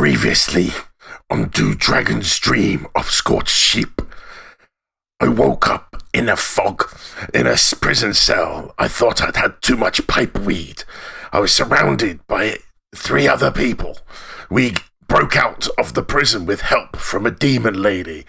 Previously, on Two Dragon's Dream of Scorched Sheep, I woke up in a fog in a prison cell. I thought I'd had too much pipe weed. I was surrounded by 3 other people. We broke out of the prison with help from a demon lady.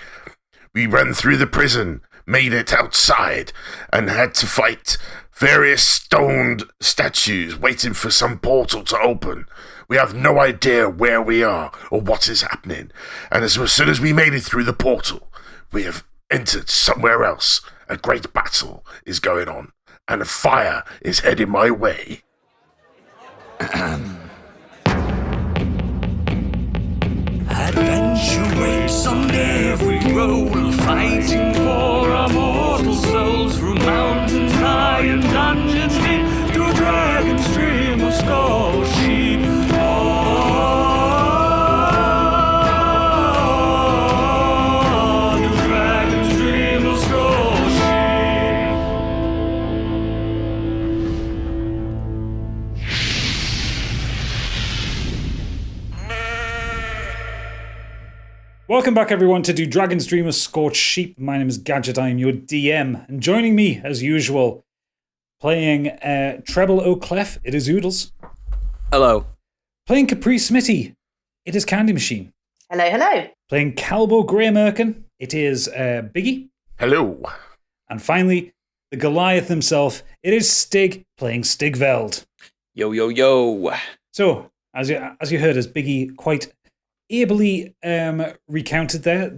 We ran through the prison, made it outside, and had to fight various stoned statues waiting for some portal to open. We have no idea where we are or what is happening. And as soon as we made it through the portal, we have entered somewhere else. A great battle is going on, and a fire is heading my way. Adventure waits someday if we roll, fighting for our mortal souls through mountains high and dungeons deep, to Dragon's Dream of Scorched Sheep. To Dragon's Dream of Scorched Welcome back, everyone, to Do Dragon's Dream of Scorched Sheep. My name is Gadget, I am your DM, and joining me, as usual, playing Treble O'Clef, it is Oodles. Hello. Playing Capri Smitty, it is Candy Machine. Hello, hello. Playing Calbo Greymerkin, it is Biggie. Hello. And finally, the Goliath himself, it is Stig, playing Stigveld. Yo, yo, yo. So, as you heard, as Biggie quite ably recounted there,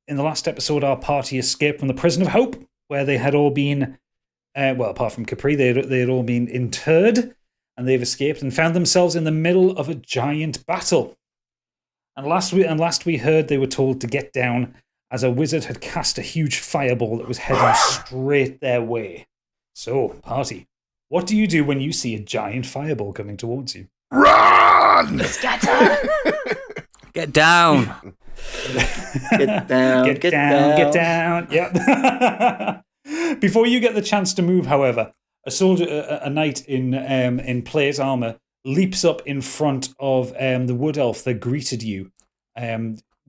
in the last episode, our party escaped from the Prison of Hope, where they had all been, well, apart from Capri, they had all been interred, and they've escaped and found themselves in the middle of a giant battle. And last we heard, they were told to get down, as a wizard had cast a huge fireball that was heading straight their way. So, party, what do you do when you see a giant fireball coming towards you? Run! Scatter! Get down. Get down. Yep. Before you get the chance to move, however, a soldier, a knight in plate armor, leaps up in front of the wood elf that greeted you,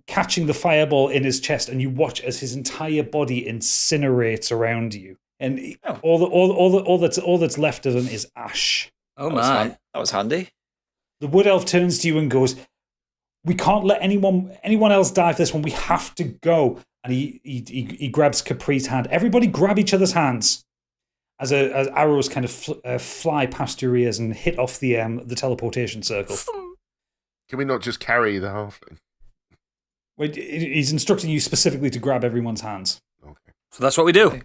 catching the fireball in his chest, and you watch as his entire body incinerates around you, and all that's left of him is ash. Oh my, that was handy. The wood elf turns to you and goes, "We can't let anyone else die for this one. We have to go." And he grabs Capri's hand. Everybody grab each other's hands as arrows kind of fly past your ears and hit off the teleportation circle. Can we not just carry the halfling? Wait, he's instructing you specifically to grab everyone's hands. Okay. So that's what we do.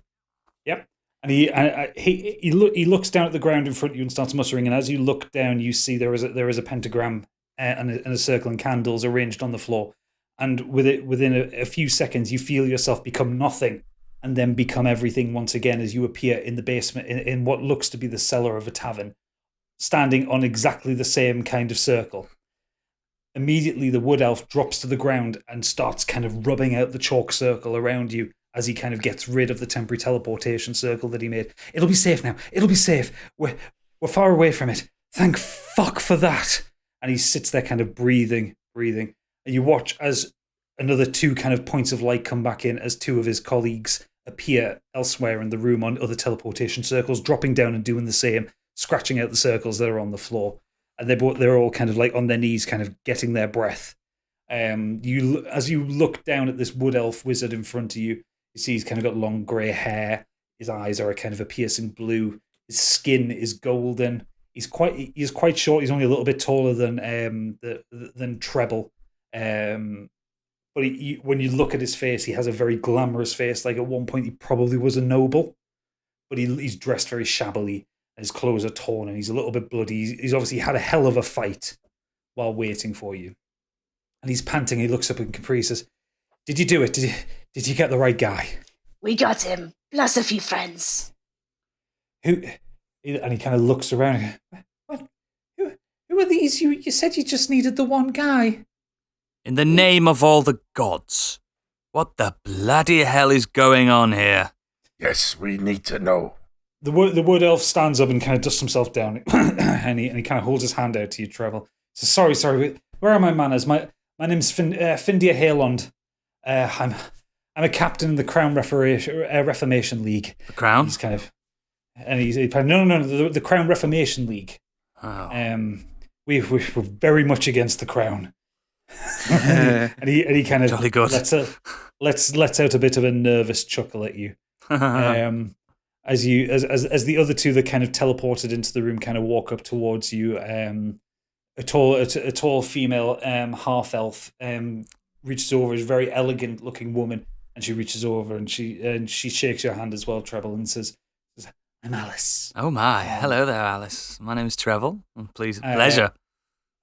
Yep. And he looks down at the ground in front of you and starts muttering. And as you look down, you see there is a pentagram and a circle and candles arranged on the floor. And within a few seconds, you feel yourself become nothing and then become everything once again as you appear in the basement, in what looks to be the cellar of a tavern, standing on exactly the same kind of circle. Immediately, the wood elf drops to the ground and starts kind of rubbing out the chalk circle around you as he kind of gets rid of the temporary teleportation circle that he made. It'll be safe now. It'll be safe. We're far away from it. Thank fuck for that. And he sits there kind of breathing. And you watch as another 2 kind of points of light come back in as 2 of his colleagues appear elsewhere in the room on other teleportation circles, dropping down and doing the same, scratching out the circles that are on the floor. And they're all kind of like on their knees, kind of getting their breath. As you look down at this wood elf wizard in front of you, you see he's kind of got long grey hair. His eyes are a kind of a piercing blue. His skin is golden. He's quite short. He's only a little bit taller than Treble. But when you look at his face, he has a very glamorous face. Like at one point, he probably was a noble, but he's dressed very shabbily. And his clothes are torn, and he's a little bit bloody. He's obviously had a hell of a fight while waiting for you. And he's panting. He looks up at Capri and says, "Did you do it? Did you get the right guy?" We got him, plus a few friends. Who? And he kind of looks around. What? Who are these? You said you just needed the one guy. In the name of all the gods, what the bloody hell is going on here? Yes, we need to know. The wood elf stands up and kind of dusts himself down, and he kind of holds his hand out to you, Trevor. So sorry, where are my manners? My name's Findia Halond. I'm a captain in the Crown Reformation League. The Crown? He's kind of, and he's no, the Crown Reformation League. Oh. We're very much against the Crown. and he kind of Jolly good. lets out a bit of a nervous chuckle at you. As the other two that kind of teleported into the room kind of walk up towards you, a tall female half elf reaches over, is a very elegant looking woman, and she reaches over and she shakes your hand as well, Treble, and says, "I'm Alice." Oh my! Hello there, Alice. My name is Treble. Pleasure.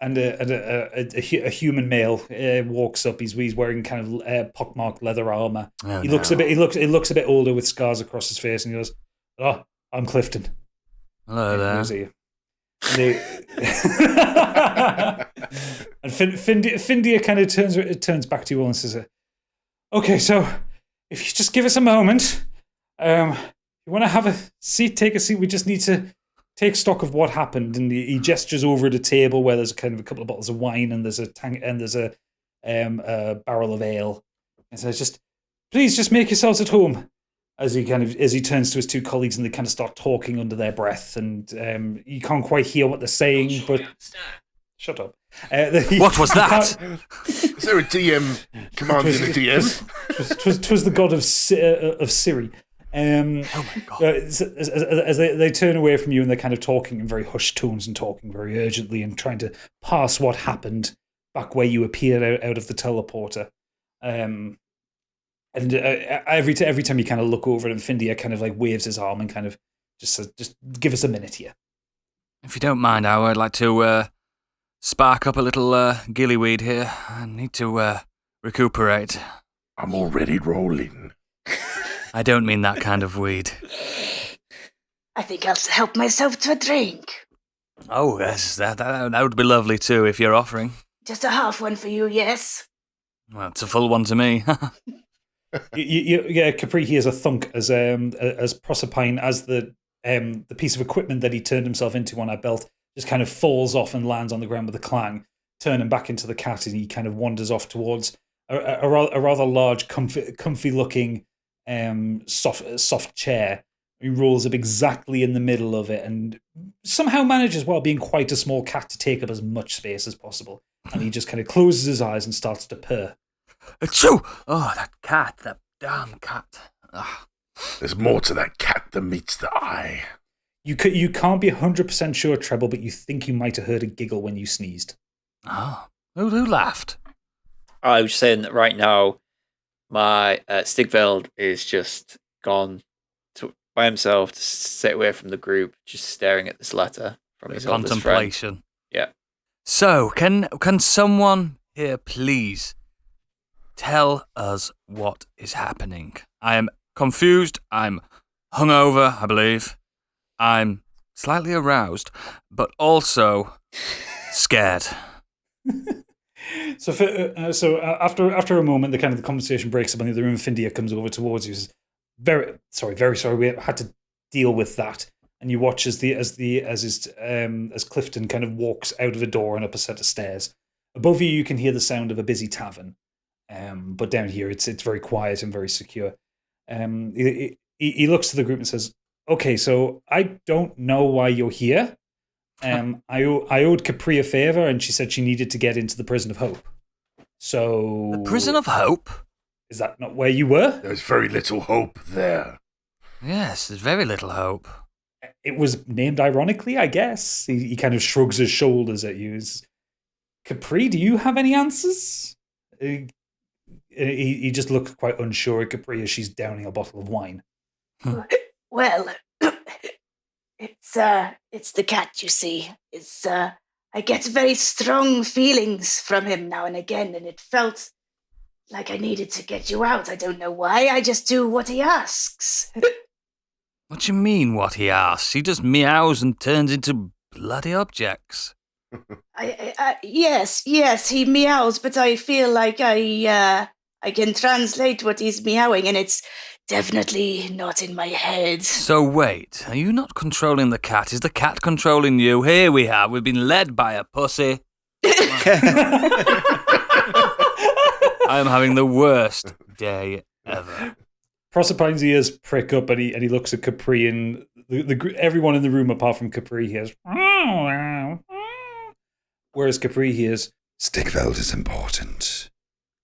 And a human male walks up. He's wearing kind of pockmarked leather armor. Oh, He looks a bit older with scars across his face, and he goes, "Oh, I'm Clifton." Hello there. And Findia kind of turns back to you all and says, "Okay, so if you just give us a moment, you want to have a seat, take a seat. We just need to take stock of what happened." And he gestures over at a table where there's kind of a couple of bottles of wine and there's a tank and there's a barrel of ale. And says, "Please just make yourselves at home." As he turns to his two colleagues and they kind of start talking under their breath, and you can't quite hear what they're saying. But shut up. What was that? Is there a DM commanding a DM? Twas the god of Siri. Oh my God. As they turn away from you and they're kind of talking in very hushed tones and talking very urgently and trying to pass what happened back where you appeared out of the teleporter. And every time you kind of look over, and Findia kind of like waves his arm and kind of just says, "Just give us a minute here." If you don't mind, I would like to spark up a little gillyweed here. I need to recuperate. I'm already rolling. I don't mean that kind of weed. I think I'll help myself to a drink. Oh, yes, that would be lovely too if you're offering. Just a half one for you, yes? Well, it's a full one to me. Capri hears a thunk as Proserpine, as the piece of equipment that he turned himself into on our belt just kind of falls off and lands on the ground with a clang, turning back into the cat, and he kind of wanders off towards a rather large, comfy looking soft chair. He rolls up exactly in the middle of it and somehow manages, while being quite a small cat, to take up as much space as possible. And he just kind of closes his eyes and starts to purr. Achoo! Oh, that damn cat. Ugh. There's more to that cat than meets the eye. You can't be 100% sure, Treble, but you think you might have heard a giggle when you sneezed. Oh, who laughed? I was saying that right now, my Stigveld is just gone by himself to sit away from the group, just staring at this letter from his oldest friend. Contemplation. Yeah. So, can someone here please tell us what is happening? I am confused. I'm hungover, I believe. I'm slightly aroused, but also scared. So after a moment, the conversation breaks up in the other room. Findia comes over towards you. Says, very sorry. We had to deal with that. And you watch as Clifton kind of walks out of a door and up a set of stairs. Above you, you can hear the sound of a busy tavern. But down here, it's very quiet and very secure. He looks to the group and says, "Okay, so I don't know why you're here. I owed Capri a favor, and she said she needed to get into the Prison of Hope. So The Prison of Hope? Is that not where you were? There's very little hope there. Yes, there's very little hope. It was named ironically, I guess." He kind of shrugs his shoulders at you. Capri, do you have any answers? He just looks quite unsure at Capri as she's downing a bottle of wine. Well, it's the cat, you see. I get very strong feelings from him now and again, and it felt like I needed to get you out. I don't know why. I just do what he asks. What do you mean, what he asks? He just meows and turns into bloody objects. Yes, he meows, but I feel like I can translate what he's meowing, and it's definitely not in my head. So wait, are you not controlling the cat? Is the cat controlling you? Here we have. We've been led by a pussy. I am having the worst day ever. Proserpine's ears prick up and he looks at Capri and everyone in the room apart from Capri hears. Whereas Capri hears. Stigveld is important.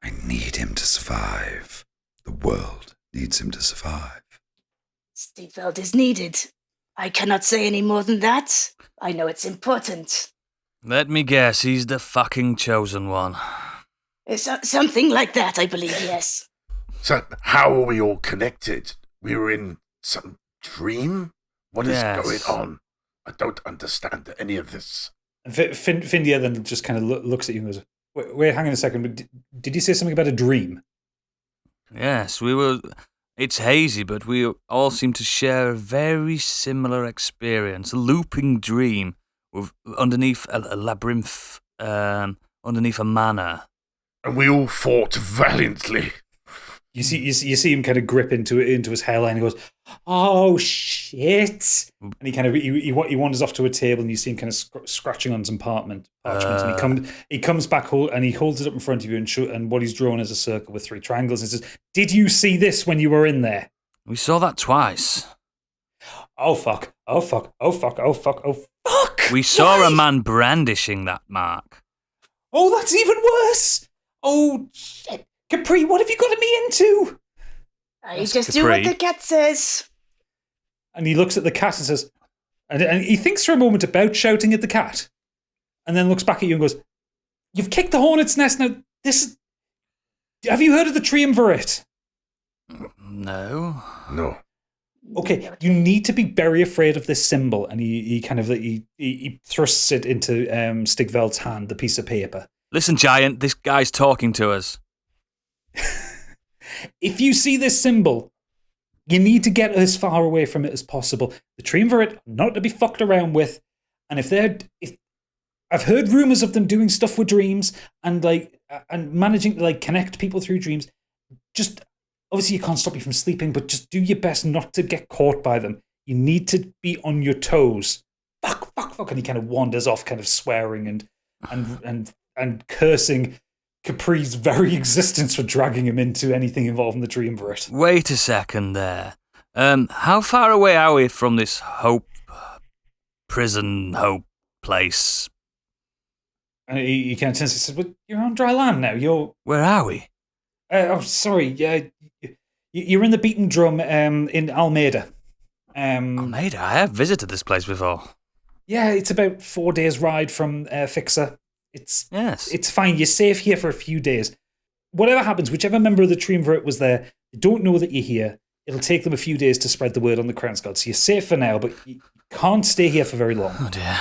I need him to survive. The world needs him to survive. Stigveld is needed. I cannot say any more than that. I know it's important. Let me guess, he's the fucking chosen one. Something like that, I believe, yes. So, how are we all connected? We were in some dream? What is going on? I don't understand any of this. Findia then just kind of looks at you and goes, wait, hang on a second, but did you say something about a dream? Yes, we were... It's hazy, but we all seem to share a very similar experience. A looping dream underneath a labyrinth, underneath a manor. And we all fought valiantly. You see him kind of grip into his hairline and goes, "Oh shit!" And he kind of he wanders off to a table and you see him kind of scratching on some parchment. And he comes back and he holds it up in front of you and what he's drawn is a circle with 3 triangles and says, "Did you see this when you were in there?" We saw that twice. Oh fuck! Oh fuck! Oh fuck! Oh fuck! Oh fuck! We saw a man brandishing that mark. Oh, that's even worse! Oh shit! Capri, what have you gotten me into? I just do what the cat says. And he looks at the cat and says, and he thinks for a moment about shouting at the cat, and then looks back at you and goes, "You've kicked the hornet's nest now. Have you heard of the triumvirate?" No. Okay, you need to be very afraid of this symbol. And he thrusts it into Stigveld's hand, the piece of paper. Listen, Giant, this guy's talking to us. If you see this symbol, you need to get as far away from it as possible. The triumvirate, not to be fucked around with. And if I've heard rumors of them doing stuff with dreams and managing to connect people through dreams. Just obviously you can't stop you from sleeping, but just do your best not to get caught by them. You need to be on your toes. Fuck, and he kind of wanders off, kind of swearing and cursing Capri's very existence for dragging him into anything involving the triumvirate. Wait a second there. How far away are we from this prison place? And he kind of turns and says, "Well, you're on dry land now. Where are we?" Sorry. You're in the Beaten Drum in Almeida. Almeida? I have visited this place before. Yeah, it's about 4 days' ride from Fixer. It's fine. You're safe here for a few days. Whatever happens, whichever member of the triumvirate was there, they don't know that you're here. It'll take them a few days to spread the word on the Crown's God. So you're safe for now, but you can't stay here for very long. Oh dear.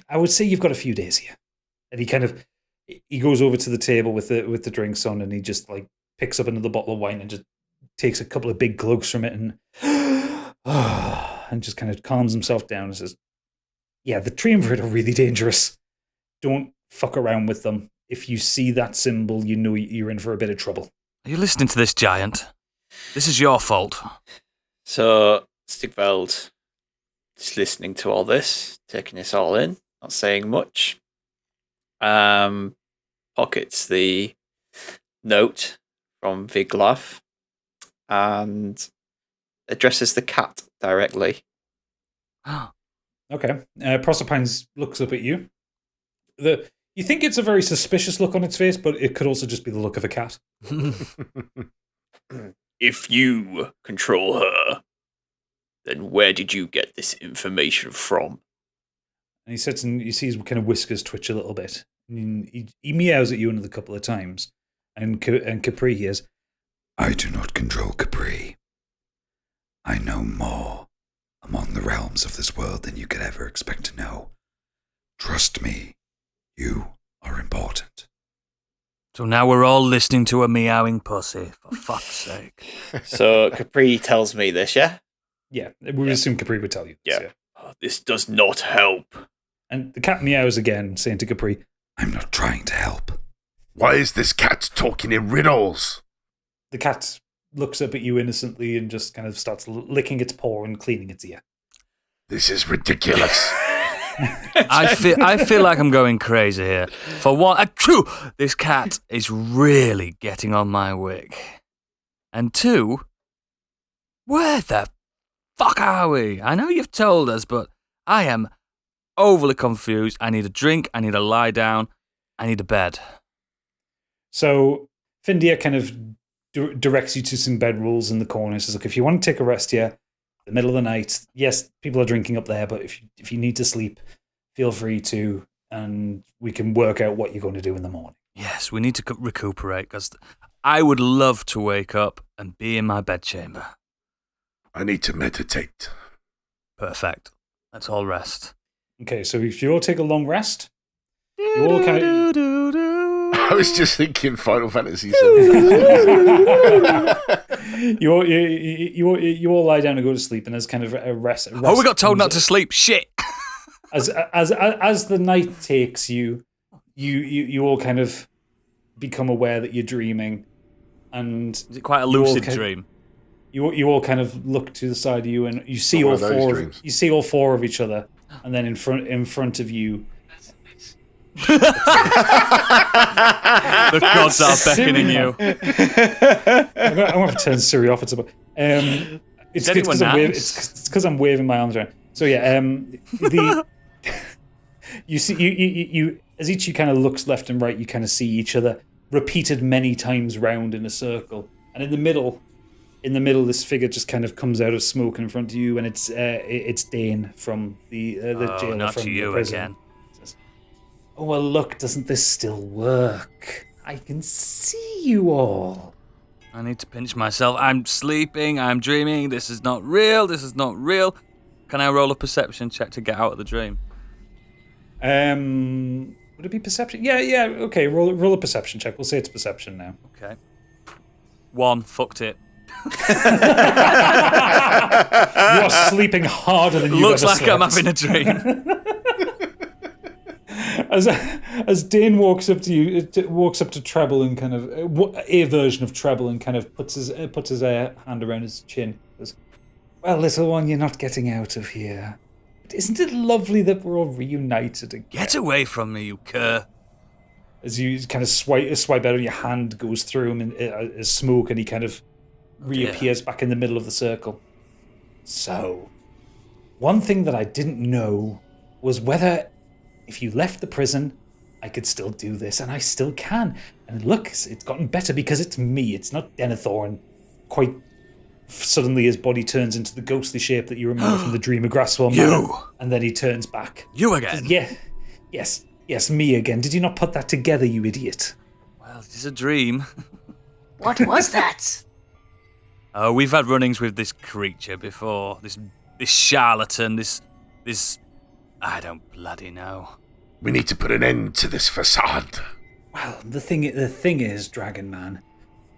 I would say you've got a few days here. And he goes over to the table with the drinks on, and he just picks up another bottle of wine and just takes a couple of big glugs from it and just kind of calms himself down and says, "Yeah, the triumvirate are really dangerous. Don't fuck around with them. If you see that symbol, you know you're in for a bit of trouble." Are you listening to this, Giant? This is your fault. So, Stigveld is listening to all this, taking this all in, not saying much. Pockets the note from Viglav and addresses the cat directly. Okay. Proserpine looks up at you. You think it's a very suspicious look on its face, but it could also just be the look of a cat. If you control her, then where did you get this information from? And he sits and you see his kind of whiskers twitch a little bit. And he meows at you another couple of times. And Capri hears, "I do not control Capri. I know more among the realms of this world than you could ever expect to know. Trust me, you are important." So now we're all listening to a meowing pussy, for fuck's sake. So Capri tells me this, yeah? Yeah, we assume Capri would tell you. Yeah. So. Oh, this does not help. And the cat meows again, saying to Capri, "I'm not trying to help." Why is this cat talking in riddles? The cat looks up at you innocently and just kind of starts licking its paw and cleaning its ear. This is ridiculous. I feel like I'm going crazy here. For one, two, this cat is really getting on my wick. And two, where the fuck are we? I know you've told us, but I am overly confused. I need a drink. I need to lie down. I need a bed. So Findia kind of directs you to some bed rules in the corner. Says, look, if you want to take a rest here, the middle of the night, yes, people are drinking up there, but if you need to sleep, feel free to, and we can work out what you're going to do in the morning. Yes, we need to recuperate, because I would love to wake up and be in my bedchamber. I need to meditate. Perfect. Let's all rest. Okay, so if you all take a long rest, you all kind of... I was just thinking Final Fantasy. you all lie down and go to sleep, and there's kind of a rest. Oh, we got told not to sleep. Shit. As the night takes you all kind of become aware that you're dreaming, and is it quite a lucid dream? You all kind of look to the side of you, and you see all four. You see all four of each other, and then in front of you. The gods are beckoning you. I'm going to turn Siri off. It's because I'm waving my arms around. So yeah, you see you as each you kind of looks left and right, you kind of see each other repeated many times round in a circle, and in the middle, this figure just kind of comes out of smoke in front of you, and it's Dain from the jailer not from you the prison. Again. Oh, well, look, doesn't this still work? I can see you all. I need to pinch myself. I'm sleeping. I'm dreaming. This is not real. This is not real. Can I roll a perception check to get out of the dream? Would it be perception? Yeah. Okay, roll a perception check. We'll say it's perception now. Okay. 1. Fucked it. You are sleeping harder than you Looks ever like slept. I'm having a dream. As Dain walks up to Treble and kind of a version of Treble and kind of puts his hand around his chin. Goes, well, little one, you're not getting out of here. But isn't it lovely that we're all reunited again? Get away from me, you cur! As you kind of swipe out, and your hand goes through him as smoke, and he kind of reappears back in the middle of the circle. So, one thing that I didn't know was whether, if you left the prison, I could still do this, and I still can. And look, it's gotten better because it's me. It's not Denethor, and quite suddenly his body turns into the ghostly shape that you remember from the Dream of Grasswell. You! And then he turns back. You again? Yes, me again. Did you not put that together, you idiot? Well, it's a dream. What was that? Oh, we've had run-ins with this creature before. This charlatan, this... I don't bloody know. We need to put an end to this facade. Well, the thing is, Dragon Man,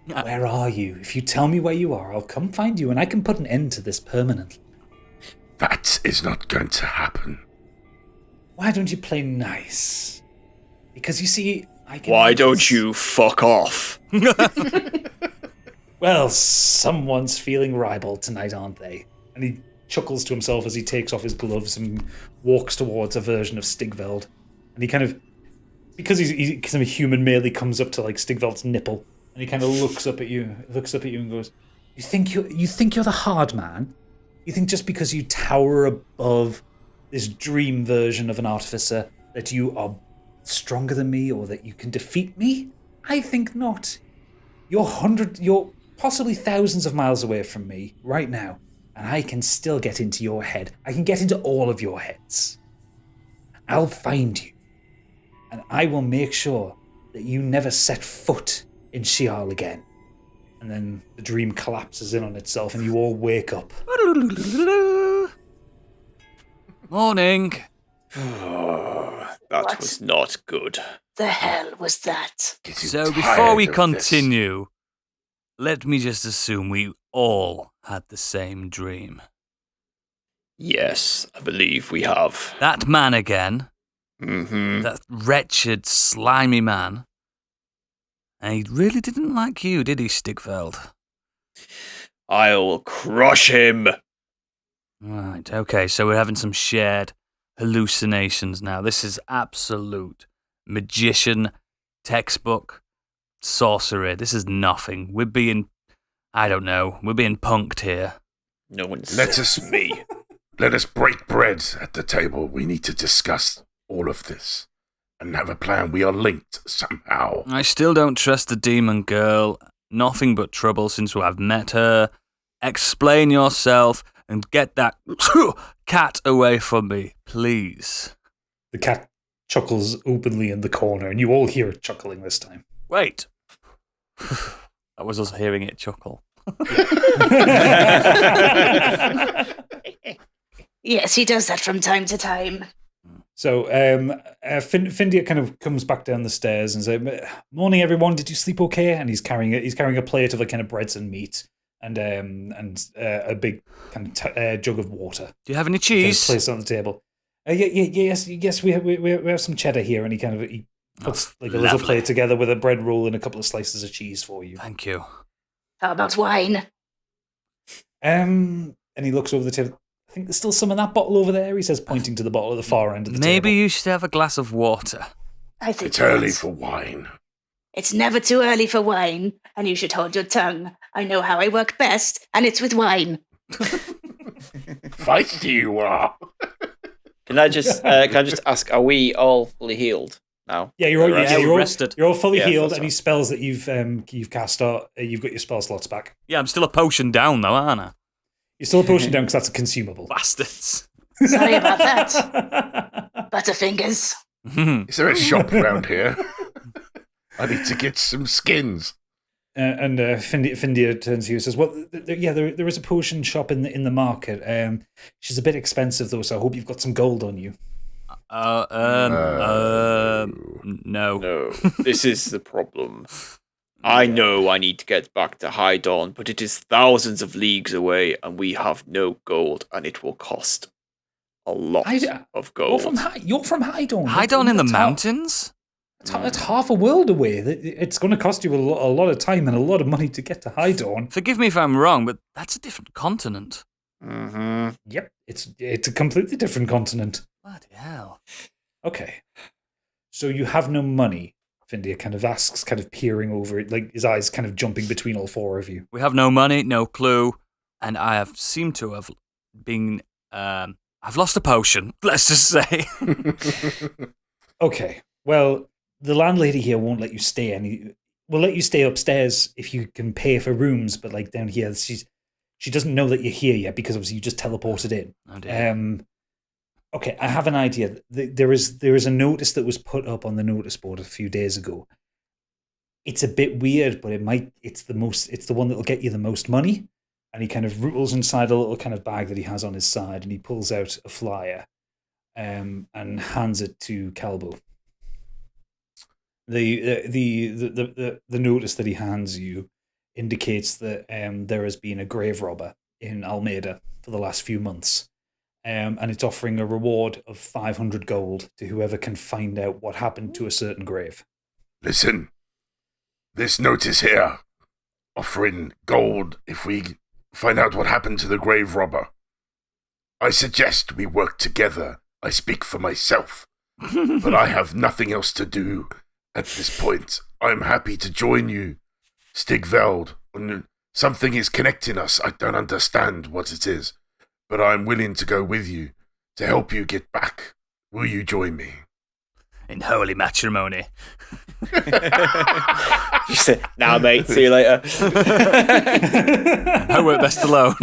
where are you? If you tell me where you are, I'll come find you, and I can put an end to this permanently. That is not going to happen. Why don't you play nice? Because you see, I can... Why don't you fuck off? Well, someone's feeling ribald tonight, aren't they? And he chuckles to himself as he takes off his gloves and walks towards a version of Stigveld. And he kind of, because he's kind of a human male, he comes up to like Stigveld's nipple, and he kind of looks up at you and goes, You think you're the hard man? You think just because you tower above this dream version of an artificer that you are stronger than me, or that you can defeat me? I think not. You're possibly thousands of miles away from me right now, and I can still get into your head. I can get into all of your heads. I'll find you, and I will make sure that you never set foot in Sheol again. And then the dream collapses in on itself, and you all wake up. Morning. That was not good. The hell was that? So before we continue, let me just assume we all had the same dream. Yes, I believe we have. That man again. Mm-hmm. That wretched, slimy man. And he really didn't like you, did he, Stigveld? I'll crush him. Right, okay, so we're having some shared hallucinations now. This is absolute magician textbook sorcery. This is nothing. We're being, I don't know, we're being punked here. No one's Let us break bread at the table. We need to discuss all of this and have a plan. We are linked somehow. I still don't trust the demon girl. Nothing but trouble since I've met her. Explain yourself and get that cat away from me, please. The cat chuckles openly in the corner, and you all hear it chuckling this time. Wait. That was us hearing it chuckle. Yes, he does that from time to time. So Findia kind of comes back down the stairs and says, "Morning, everyone. Did you sleep okay?" And he's carrying a plate of like kind of breads and meat and a big kind of jug of water. Do you have any cheese? Placed on the table. Yes. We have some cheddar here, and he puts like a little plate together with a bread roll and a couple of slices of cheese for you. Thank you. How about wine? And he looks over the table. I think there's still some in that bottle over there, he says, pointing to the bottle at the far end of the table. Maybe you should have a glass of water. I think It's early for wine. It's never too early for wine, and you should hold your tongue. I know how I work best, and it's with wine. Feisty you are. Can I just ask, are we all fully healed now? Yeah, you're all rested. You're all fully Yeah, healed. that's Any spells that you've cast out, you've got your spell slots back. Yeah, I'm still a potion down though, aren't I? You're still a potion down because that's a consumable. Bastards. Sorry about that. Butterfingers. Is there a shop around here? I need to get some skins. And Findia turns to you and says, "Well, there is a potion shop in the market. She's a bit expensive though, so I hope you've got some gold on you." No. No, this is the problem. I know I need to get back to High Dawn, but it is thousands of leagues away, and we have no gold, and it will cost a lot of gold. You're from High Dawn. High Dawn in the mountains? It's half a world away. It's going to cost you a lot of time and a lot of money to get to High Dawn. Forgive me if I'm wrong, but that's a different continent. Mm-hmm. Yep, it's a completely different continent. Bloody hell. Okay, so you have no money. Findia kind of asks, kind of peering over it, like his eyes kind of jumping between all four of you. We have no money, no clue, and I have seemed to have been. I've lost a potion. Let's just say. Okay, well, the landlady here won't let you stay. We'll let you stay upstairs if you can pay for rooms, but like down here, she doesn't know that you're here yet because obviously you just teleported in. Oh dear. Okay, I have an idea. There is a notice that was put up on the notice board a few days ago. It's a bit weird, but it's the one that will get you the most money. And he kind of rolls inside a little kind of bag that he has on his side, and he pulls out a flyer, and hands it to Calbo. The notice that he hands you indicates that there has been a grave robber in Almeida for the last few months. And it's offering a reward of 500 gold to whoever can find out what happened to a certain grave. Listen, this notice here, offering gold if we find out what happened to the grave robber. I suggest we work together. I speak for myself, but I have nothing else to do at this point. I'm happy to join you, Stigveld. Something is connecting us. I don't understand what it is. But I'm willing to go with you to help you get back. Will you join me? In holy matrimony. You said, "Nah, mate. See you later." I work best alone.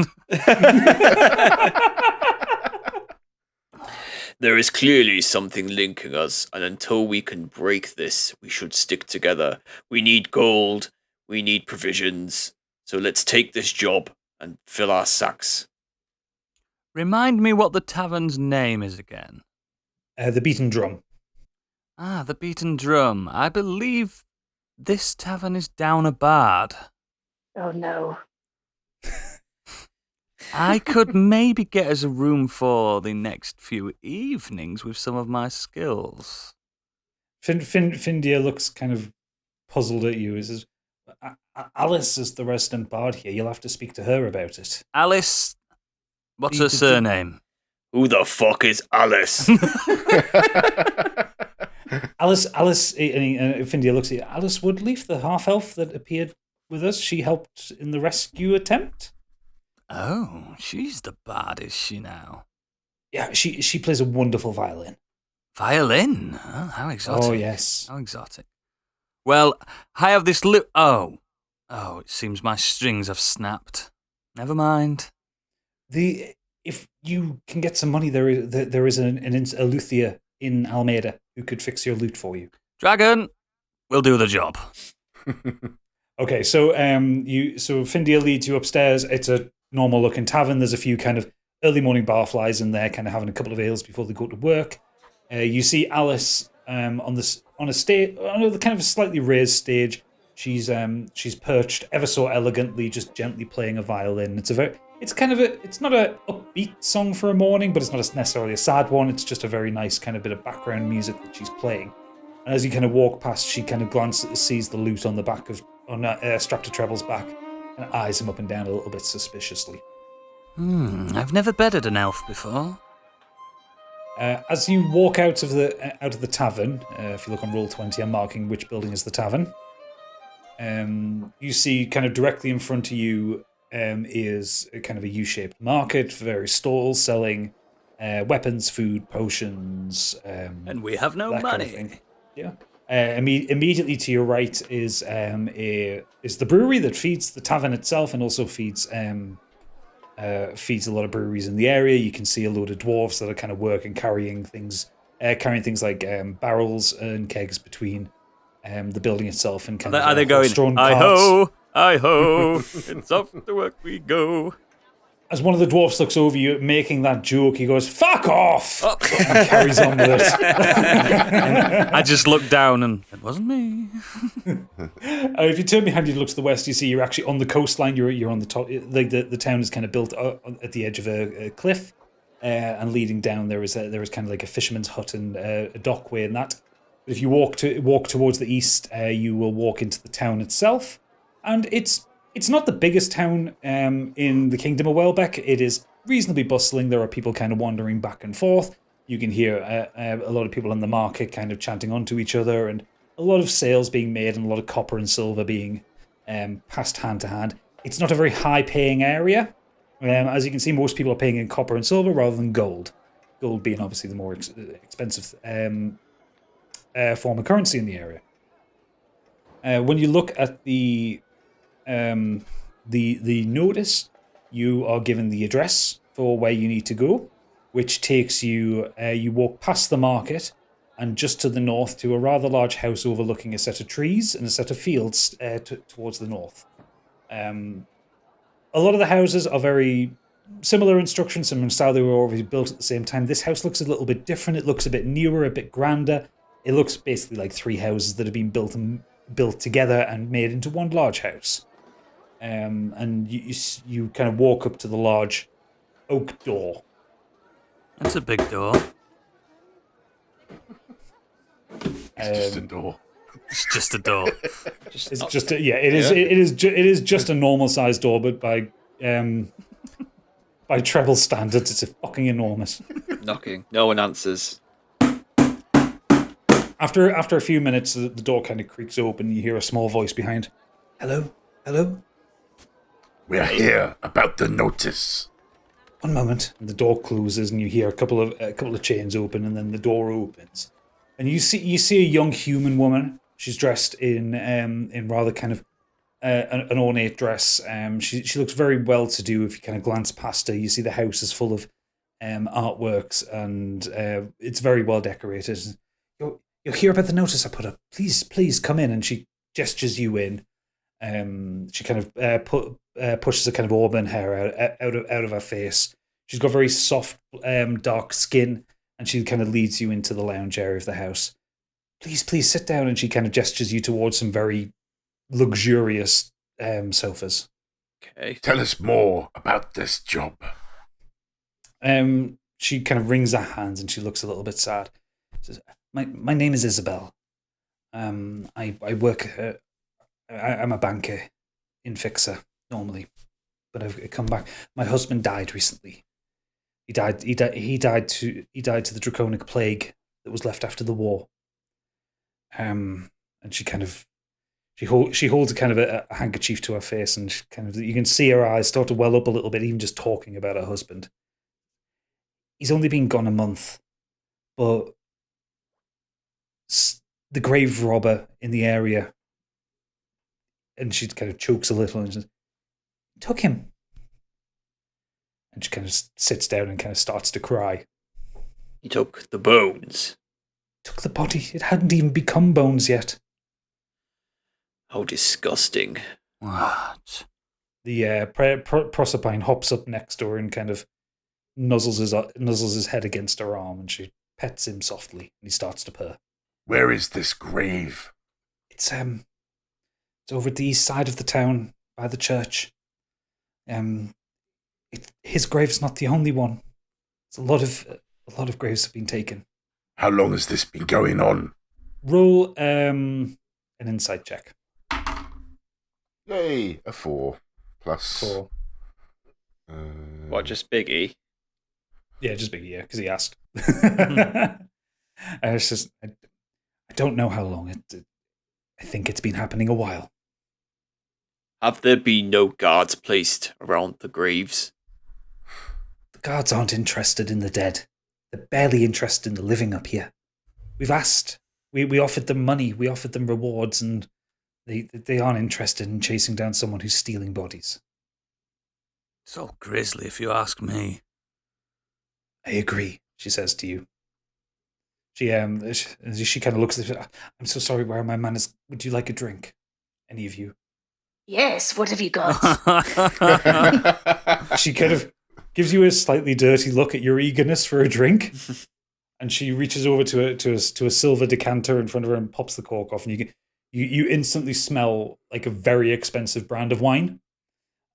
There is clearly something linking us, and until we can break this, we should stick together. We need gold. We need provisions. So let's take this job and fill our sacks. Remind me what the tavern's name is again. The Beaten Drum. Ah, the Beaten Drum. I believe this tavern is down a bard. Oh no. I could maybe get us a room for the next few evenings with some of my skills. Findia looks kind of puzzled at you. He says, Alice is the resident bard here. You'll have to speak to her about it. Alice, what's her surname? Who the fuck is Alice? Alice, and Findia looks at you. Alice Woodleaf, the half elf that appeared with us. She helped in the rescue attempt. Oh, she's the bad, is she now? Yeah, she plays a wonderful violin. Violin? Oh, how exotic. Oh, yes. How exotic. Well, I have this Oh, it seems my strings have snapped. Never mind. If you can get some money, there is a luthier in Almeida who could fix your lute for you. Dragon, we'll do the job. Okay, so Findia leads you upstairs. It's a normal looking tavern. There's a few kind of early morning barflies in there, kind of having a couple of ales before they go to work. You see Alice on a stage, on a kind of a slightly raised stage. She's perched ever so elegantly, just gently playing a violin. It's not a upbeat song for a morning, but it's not necessarily a sad one. It's just a very nice kind of bit of background music that she's playing. And as you kind of walk past, she kind of sees the lute on the back strapped to Treble's back, and eyes him up and down a little bit suspiciously. I've never bedded an elf before. As you walk out of the tavern, if you look on Roll20, I'm marking which building is the tavern. You see kind of directly in front of you is a kind of a U-shaped market, various stalls selling weapons, food, potions. And we have no money. Kind of yeah. Immediately to your right is the brewery that feeds the tavern itself and also feeds a lot of breweries in the area. You can see a load of dwarves that are kind of working, carrying things like barrels and kegs between the building itself and kind of. Are they going? I ho, I ho! It's off to work we go. As one of the dwarfs looks over you, making that joke, he goes, "Fuck off!" And carries on with it. I just looked down and it wasn't me. If you turn behind you and look to the west, you see you're actually on the coastline. You're on the top. Like the town is kind of built at the edge of a cliff, and leading down there is kind of like a fisherman's hut and a dockway and that. But if you walk towards the east, you will walk into the town itself, and it's not the biggest town in the Kingdom of Welbeck. It is reasonably bustling. There are people kind of wandering back and forth. You can hear a lot of people in the market kind of chanting onto each other, and a lot of sales being made and a lot of copper and silver being passed hand to hand. It's not a very high-paying area. As you can see, most people are paying in copper and silver rather than gold. Gold being obviously the more expensive form of currency in the area. When you look at the notice, you are given the address for where you need to go, which takes you, you walk past the market and just to the north to a rather large house overlooking a set of trees and a set of fields towards the north. A lot of the houses are very similar in structure, similar in style. They were already built at the same time. This house looks a little bit different. It looks a bit newer, a bit grander. It looks basically like three houses that have been built together and made into one large house. And you kind of walk up to the large oak door. That's a big door. It's just a door. It's just a door. It is just a normal sized door, but by treble standards, it's fucking enormous. Knocking. No one answers. After a few minutes, the door kind of creaks open. You hear a small voice behind. Hello? We're here about the notice. One moment. And the door closes, and you hear a couple of chains open, and then the door opens, and you see a young human woman. She's dressed in rather kind of an ornate dress. She looks very well to do. If you kind of glance past her, you see the house is full of artworks, and it's very well decorated. You'll hear about the notice I put up. Please come in. And she gestures you in. She kind of pushes a kind of auburn hair out of her face. She's got very soft, dark skin, and she kind of leads you into the lounge area of the house. Please sit down. And she kind of gestures you towards some very luxurious sofas. Okay. Tell us more about this job. She kind of wrings her hands and she looks a little bit sad. She says, My name is Isabel. I work. I'm a banker in Fixer normally, but I've come back. My husband died recently. He died to the draconic plague that was left after the war. And she kind of she holds a kind of a handkerchief to her face, and she kind of, you can see her eyes start to well up a little bit, even just talking about her husband. He's only been gone a month, but the grave robber in the area, and she kind of chokes a little and says, took him. And she kind of sits down and kind of starts to cry. He took the bones. Took the body. It hadn't even become bones yet. How disgusting. What? The Proserpine hops up next to her and kind of nuzzles his head against her arm, and she pets him softly, and he starts to purr. Where is this grave? It's over at the east side of the town by the church. His grave's not the only one. It's a lot of graves have been taken. How long has this been going on? Roll an insight check. Yay, a 4 plus 4. What, just Biggie? Yeah, just Biggie, yeah, because he asked. It's just, I don't know how long. I think it's been happening a while. Have there been no guards placed around the graves? The guards aren't interested in the dead. They're barely interested in the living up here. We've asked. We offered them money. We offered them rewards, and they aren't interested in chasing down someone who's stealing bodies. It's all grisly, if you ask me. I agree, she says to you. She kind of looks at it. I'm so sorry, where are my manners? Would you like a drink? Any of you? Yes, what have you got? She kind of gives you a slightly dirty look at your eagerness for a drink, and she reaches over to a silver decanter in front of her and pops the cork off, and you instantly smell like a very expensive brand of wine.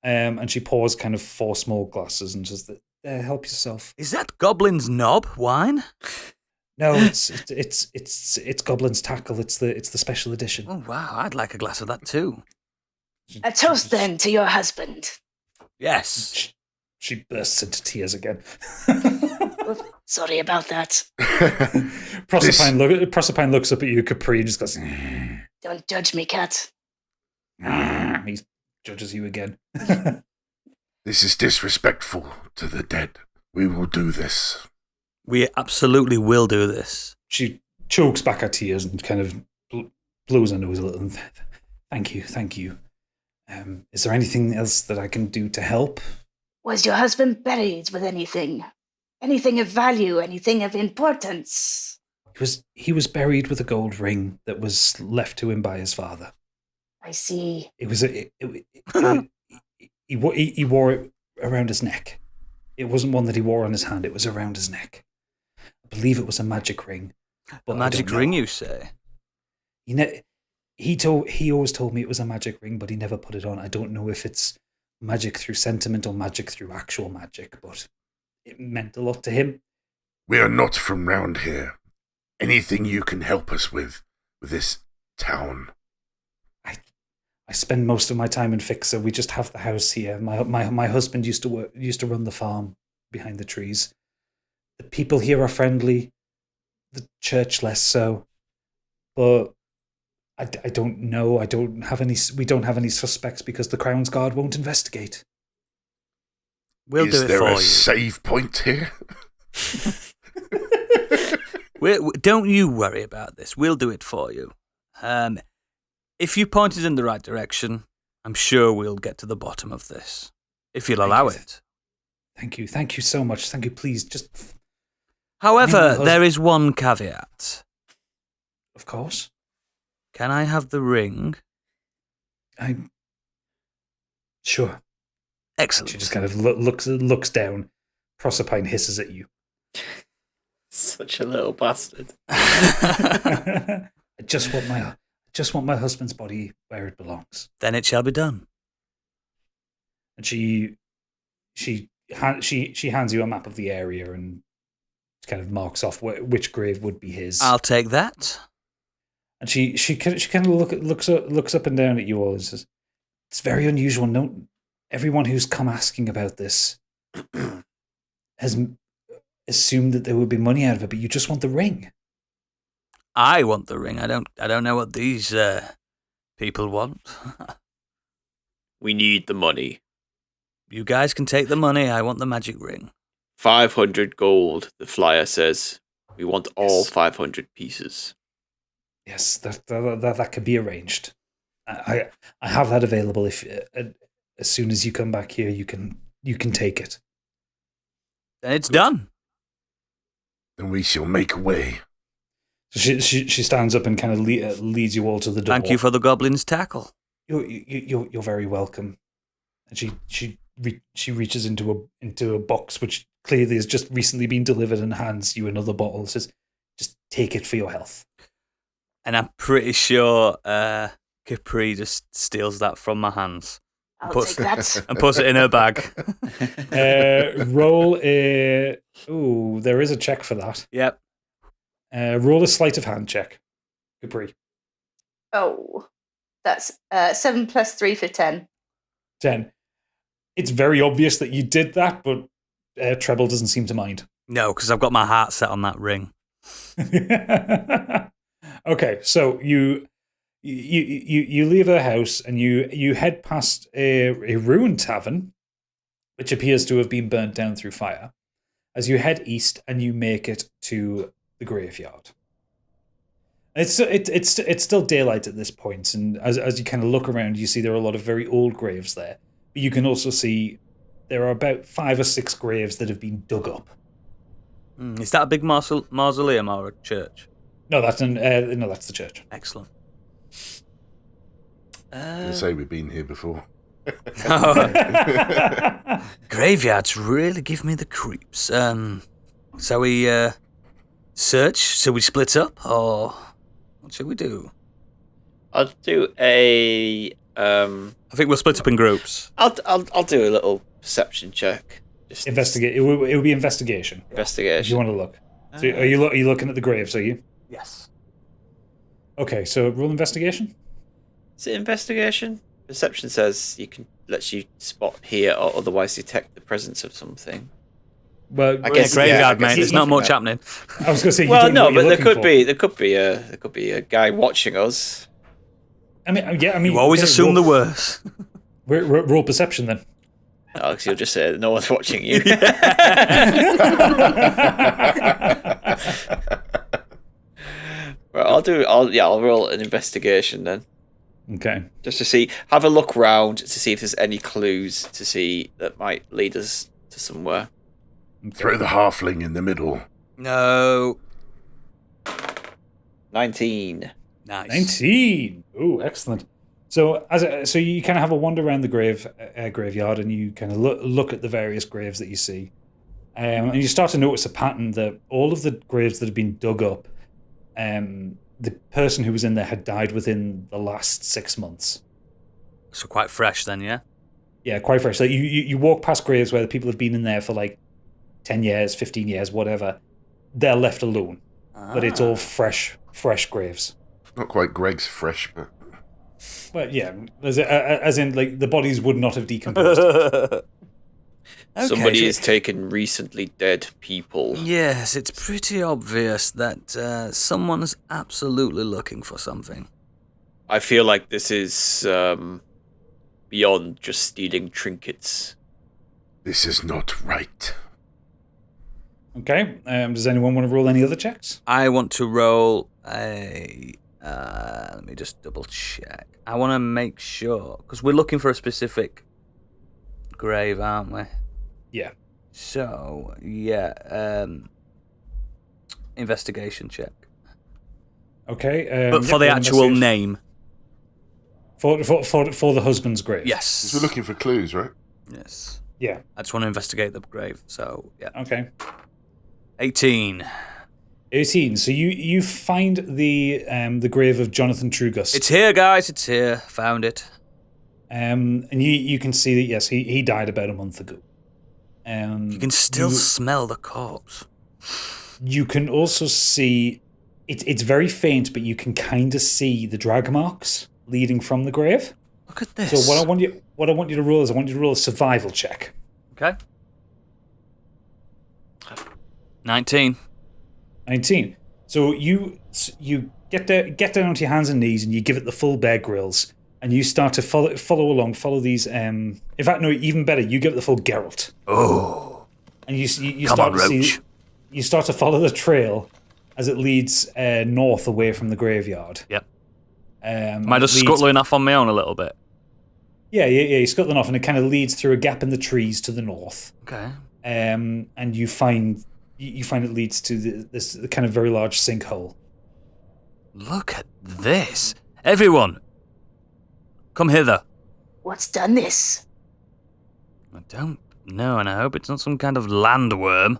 And she pours kind of 4 small glasses and says, "Help yourself." Is that Goblin's Knob wine? No, it's Goblin's Tackle. It's the special edition. Oh wow, I'd like a glass of that too. A toast then to your husband. Yes. She bursts into tears again. Sorry about that. Proserpine looks up at you, Capri, and just goes, Don't judge me, cat. He judges you again. This is disrespectful to the dead. We will do this. We absolutely will do this. She chokes back her tears and kind of blows her nose a little. Thank you. Is there anything else that I can do to help? Was your husband buried with anything? Anything of value? Anything of importance? He was buried with a gold ring that was left to him by his father. I see. He wore it around his neck. It wasn't one that he wore on his hand. It was around his neck. I believe it was a magic ring. A magic ring, you say? He always told me it was a magic ring, but he never put it on. I don't know if it's magic through sentiment or magic through actual magic, but it meant a lot to him. We are not from round here. Anything you can help us with this town? I spend most of my time in Fixer. We just have the house here. My husband used to run the farm behind the trees. The people here are friendly. The church less so. But I don't know. We don't have any suspects because the Crown's Guard won't investigate. We'll do it for you. Is there a save point here? Don't you worry about this. We'll do it for you. If you point us in the right direction, I'm sure we'll get to the bottom of this. If you'll allow it. Thank you. Thank you so much. Thank you. Please, just... However, there is one caveat. Of course. Can I have the ring? Sure. Excellent. She just kind of looks down. Proserpine hisses at you. Such a little bastard. I just want my husband's body where it belongs. Then it shall be done. And she hands you a map of the area and kind of marks off which grave would be his. I'll take that. And she kind of looks up and down at you all and says, "It's very unusual. No, everyone who's come asking about this has assumed that there would be money out of it, but you just want the ring. I want the ring. I don't know what these people want. We need the money. You guys can take the money. I want the magic ring. 500 gold, the flyer says. We want all Yes. 500 pieces. Yes, that can be arranged. I have that available. If as soon as you come back here, you can take it. Then it's done. Then we shall make way. So she stands up and kind of leads you all to the door. Thank you for the goblin's tackle. You're very welcome. And she reaches into a box which clearly has just recently been delivered and hands you another bottle. It says, "Just take it for your health." And I'm pretty sure Capri just steals that from my hands. I'll Puts- take that. And puts it in her bag. Roll a... Ooh, there is a check for that. Yep. Roll a sleight of hand check. Capri. Oh, that's 7 plus 3 for 10. 10. It's very obvious that you did that, but Treble doesn't seem to mind. No, because I've got my heart set on that ring. Okay, so you leave her house and you head past a ruined tavern, which appears to have been burnt down through fire, as you head east and you make it to the graveyard. It's still daylight at this point, and as you kind of look around, you see there are a lot of very old graves there. But you can also see there are about 5 or 6 graves that have been dug up. Is that a big mausoleum or a church? No, that's the church. Excellent. I say we've been here before. Graveyards really give me the creeps. So we search? Shall we split up, or what shall we do? I'll do a. I think we'll split up in groups. I'll do a little perception check. Just Investigate. It will be investigation. If you investigation. want to look. So are you looking at the graves? Are you? Yes. Okay. So roll investigation. Is it investigation? Perception says lets you spot, hear, or otherwise detect the presence of something. Well, I guess Graveyard, I guess mate. There's not much happening. I was going to say. Well, no, but there there could be a guy watching us. I mean, yeah. I mean, You always okay, assume the roll, worst. roll perception then. Alex, you'll just say no one's watching you. Right, I'll roll an investigation then. Okay. Just to have a look round to see if there's any clues to see that might lead us to somewhere. Throw the halfling in the middle. No. 19. Nice. 19. Ooh, excellent. So so you kind of have a wander around the graveyard, and you kind of look at the various graves that you see, and you start to notice a pattern that all of the graves that have been dug up, the person who was in there had died within the last 6 months. So quite fresh then, yeah? Yeah, quite fresh. Like you walk past graves where the people have been in there for like 10 years, 15 years, whatever. They're left alone, but it's all fresh graves. Not quite Greg's fresh, but Well, yeah, as in like the bodies would not have decomposed. Somebody so- has taken recently dead people. Yes, it's pretty obvious that someone is absolutely looking for something. I feel like this is beyond just stealing trinkets. this is not right. Okay. Does anyone want to roll any other checks? I want to roll a... let me just double check. I want to make sure, because we're looking for a specific grave, aren't we? Yeah. So, yeah, investigation check. Okay. But for yeah, the roll actual investigation. name. For the husband's grave. Yes. We're looking for clues, right? Yes. Yeah. I just want to investigate the grave, so, yeah. Okay. 18. 18. So you find the grave of Jonathan Trugus. It's here, guys, it's here. Found it. And you can see that yes, he died about a month ago. You can still smell the corpse. You can also see it's very faint, but you can kind of see the drag marks leading from the grave. Look at this. So what I want you to roll is I want you to roll a survival check. Okay. 19. 19. So you get down onto your hands and knees and you give it the full Bear Grylls and you start to follow along, follow these. In fact, no, even better, you give it the full Geralt. Oh. And you Come start on, to Roach. see, you start to follow the trail as it leads north away from the graveyard. Yep. Am I just leads- scuttling off on my own a little bit? Yeah. You're scuttling off, and it kind of leads through a gap in the trees to the north. Okay. And you find it leads to this kind of very large sinkhole. Look at this. Everyone, come hither. What's done this? I don't know, and I hope it's not some kind of landworm.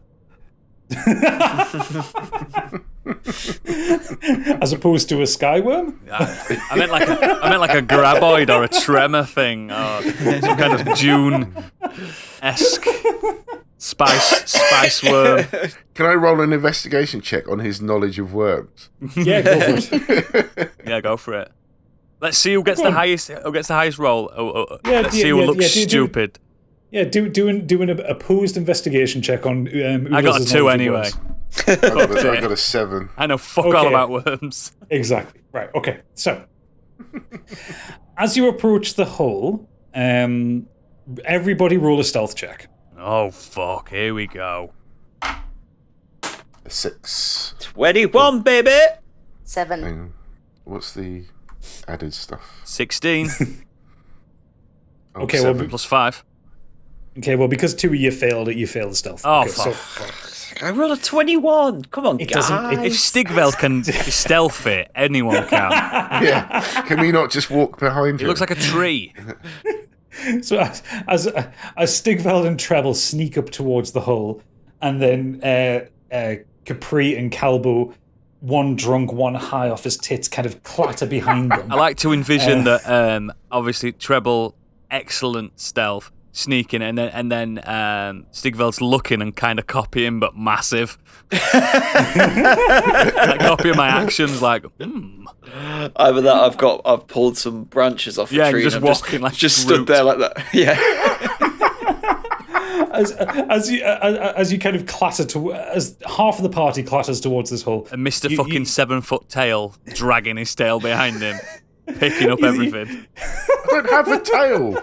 As opposed to a skyworm? I meant like a graboid or a tremor thing, or some kind of Dune-esque spice worm. Can I roll an investigation check on his knowledge of worms? Yeah, go for it. Yeah, go for it. Let's see who gets the highest. Who gets the highest roll? Let's see who looks stupid. Do an opposed investigation check on. I got a 2 anyway. I got a 7. I know fuck all about worms. Exactly. Right. Okay. So, as you approach the hole, everybody roll a stealth check. Oh fuck! Here we go. A 6. 21, baby. 7. And what's the added stuff? 16 Oh, Okay, well, 7. plus 5. Okay. Well, because 2 of you failed it, you failed the stealth. Oh, okay, fuck. I rolled a 21. Come on, It guys. doesn't- If Stigveld can be stealthy, anyone can. Yeah. Can we not just walk behind He him? looks like a tree. So as Stigveld and Treble sneak up towards the hole, and then Capri and Calbo, one drunk, one high off his tits, kind of clatter behind them. I like to envision that. Obviously, Treble, excellent stealth, sneaking, and then Stigveld's looking and kind of copying, but massive. Like copying my actions, like. Either that, I've pulled some branches off a Yeah, tree. you're just and I'm walking like just Groot. stood there like that. Yeah. As you kind of clatter to, as half of the party clatters towards this hole, And Mr. You- fucking 7-foot tail dragging his tail behind him, picking up everything. I don't have a tail.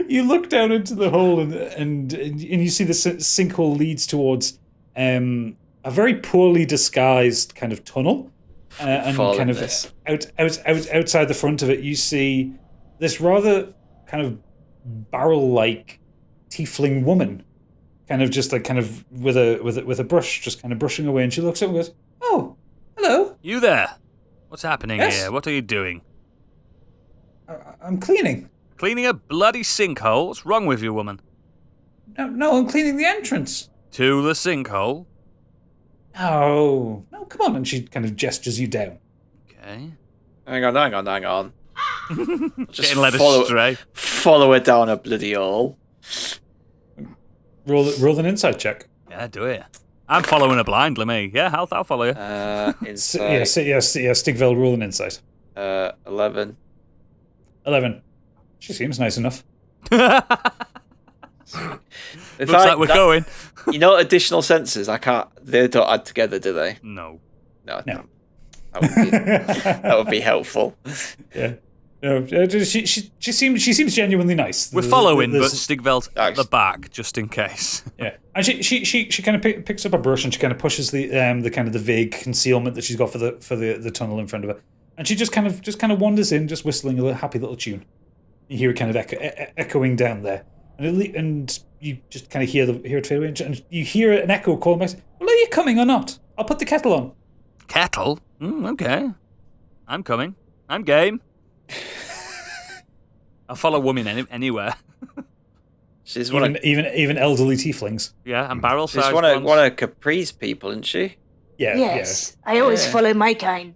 you look down into the hole and you see the sinkhole leads towards a very poorly disguised kind of tunnel. And Fall kind in of this. outside the front of it, you see this rather kind of barrel-like tiefling woman, kind of just like kind of with a brush, just kind of brushing away. And she looks up and goes, "Oh, hello. You there? What's happening Yes? here? What are you doing? I'm cleaning. Cleaning a bloody sinkhole? What's wrong with you, woman? No, I'm cleaning the entrance. To the sinkhole? No, come on." And she kind of gestures you down. Okay. Hang on. Just Getting led astray. follow her down a bloody hole. Roll an insight check. Yeah, do it. I'm following her blindly, me. Yeah, I'll follow you. Insight. Stigveld, roll an insight. 11. 11. She seems nice enough. In Looks fact, like we're going. You know, additional senses. They don't add together, do they? No. No. No. That would be helpful. Yeah. No, she seems genuinely nice. We're following, but There's- Stigveld's at the back, just in case. yeah, and she kind of picks up a brush and she kind of pushes the kind of the vague concealment that she's got for the tunnel in front of her, and she just kind of wanders in, just whistling a happy little tune. You hear it kind of echoing down there, and you just kind of hear it fade away, and you hear an echo calling back. "Well, are you coming or not? I'll put the kettle on." Kettle? Okay. I'm coming. I'm game. I'll follow women anywhere. She's one Even elderly tieflings. Yeah, and barrel She's size one ones. of Capri's people, isn't she? Yeah. Yes, I always follow my kind.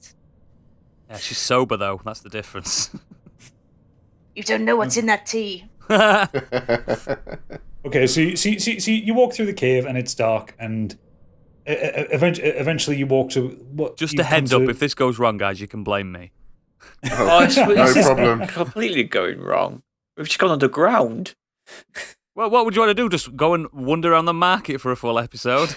Yeah, she's sober though. That's the difference. You don't know what's in that tea. Okay, so you walk through the cave and it's dark, and eventually you walk to what? Just you a heads come up, to- if this goes wrong, guys, you can blame me. Oh, No problem. Completely going wrong. We've just gone underground. Well, what would you want to do? Just go and wander around the market for a full episode?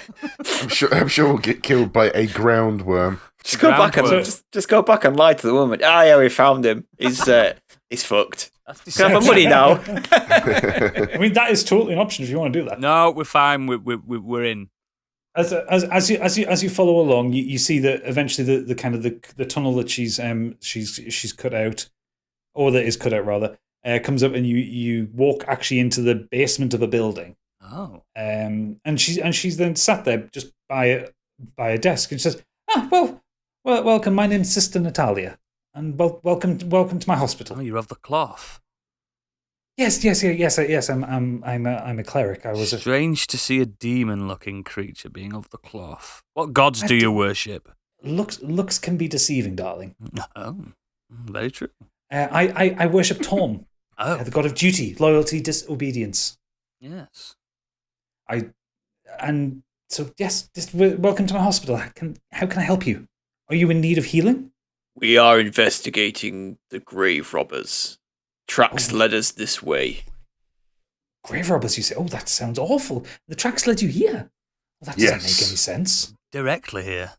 I'm sure we'll get killed by a ground worm. Just go back and just go back and lie to the woman. Ah, yeah, we found him. He's fucked. Can I have my money now? I mean, that is totally an option if you want to do that. No, we're fine. We're in. As you follow along, you see that eventually the kind of the tunnel that she's cut out, or that is cut out rather, comes up, and you walk actually into the basement of a building. Oh. And she's then sat there just by a desk, and she says, well, welcome. My name's Sister Natalia, and welcome to my hospital. Oh, you're of the cloth. Yes. I'm a cleric. I was Strange to see a demon-looking creature being of the cloth. What gods do you worship? Looks can be deceiving, darling. Oh, very true. I worship Tom, the god of duty, loyalty, disobedience. Yes. Welcome to my hospital. How can I help you? Are you in need of healing? We are investigating the grave robbers. Tracks led us this way. Grave robbers, you say? Oh, that sounds awful. The tracks led you here. Well, that doesn't make any sense. Directly here.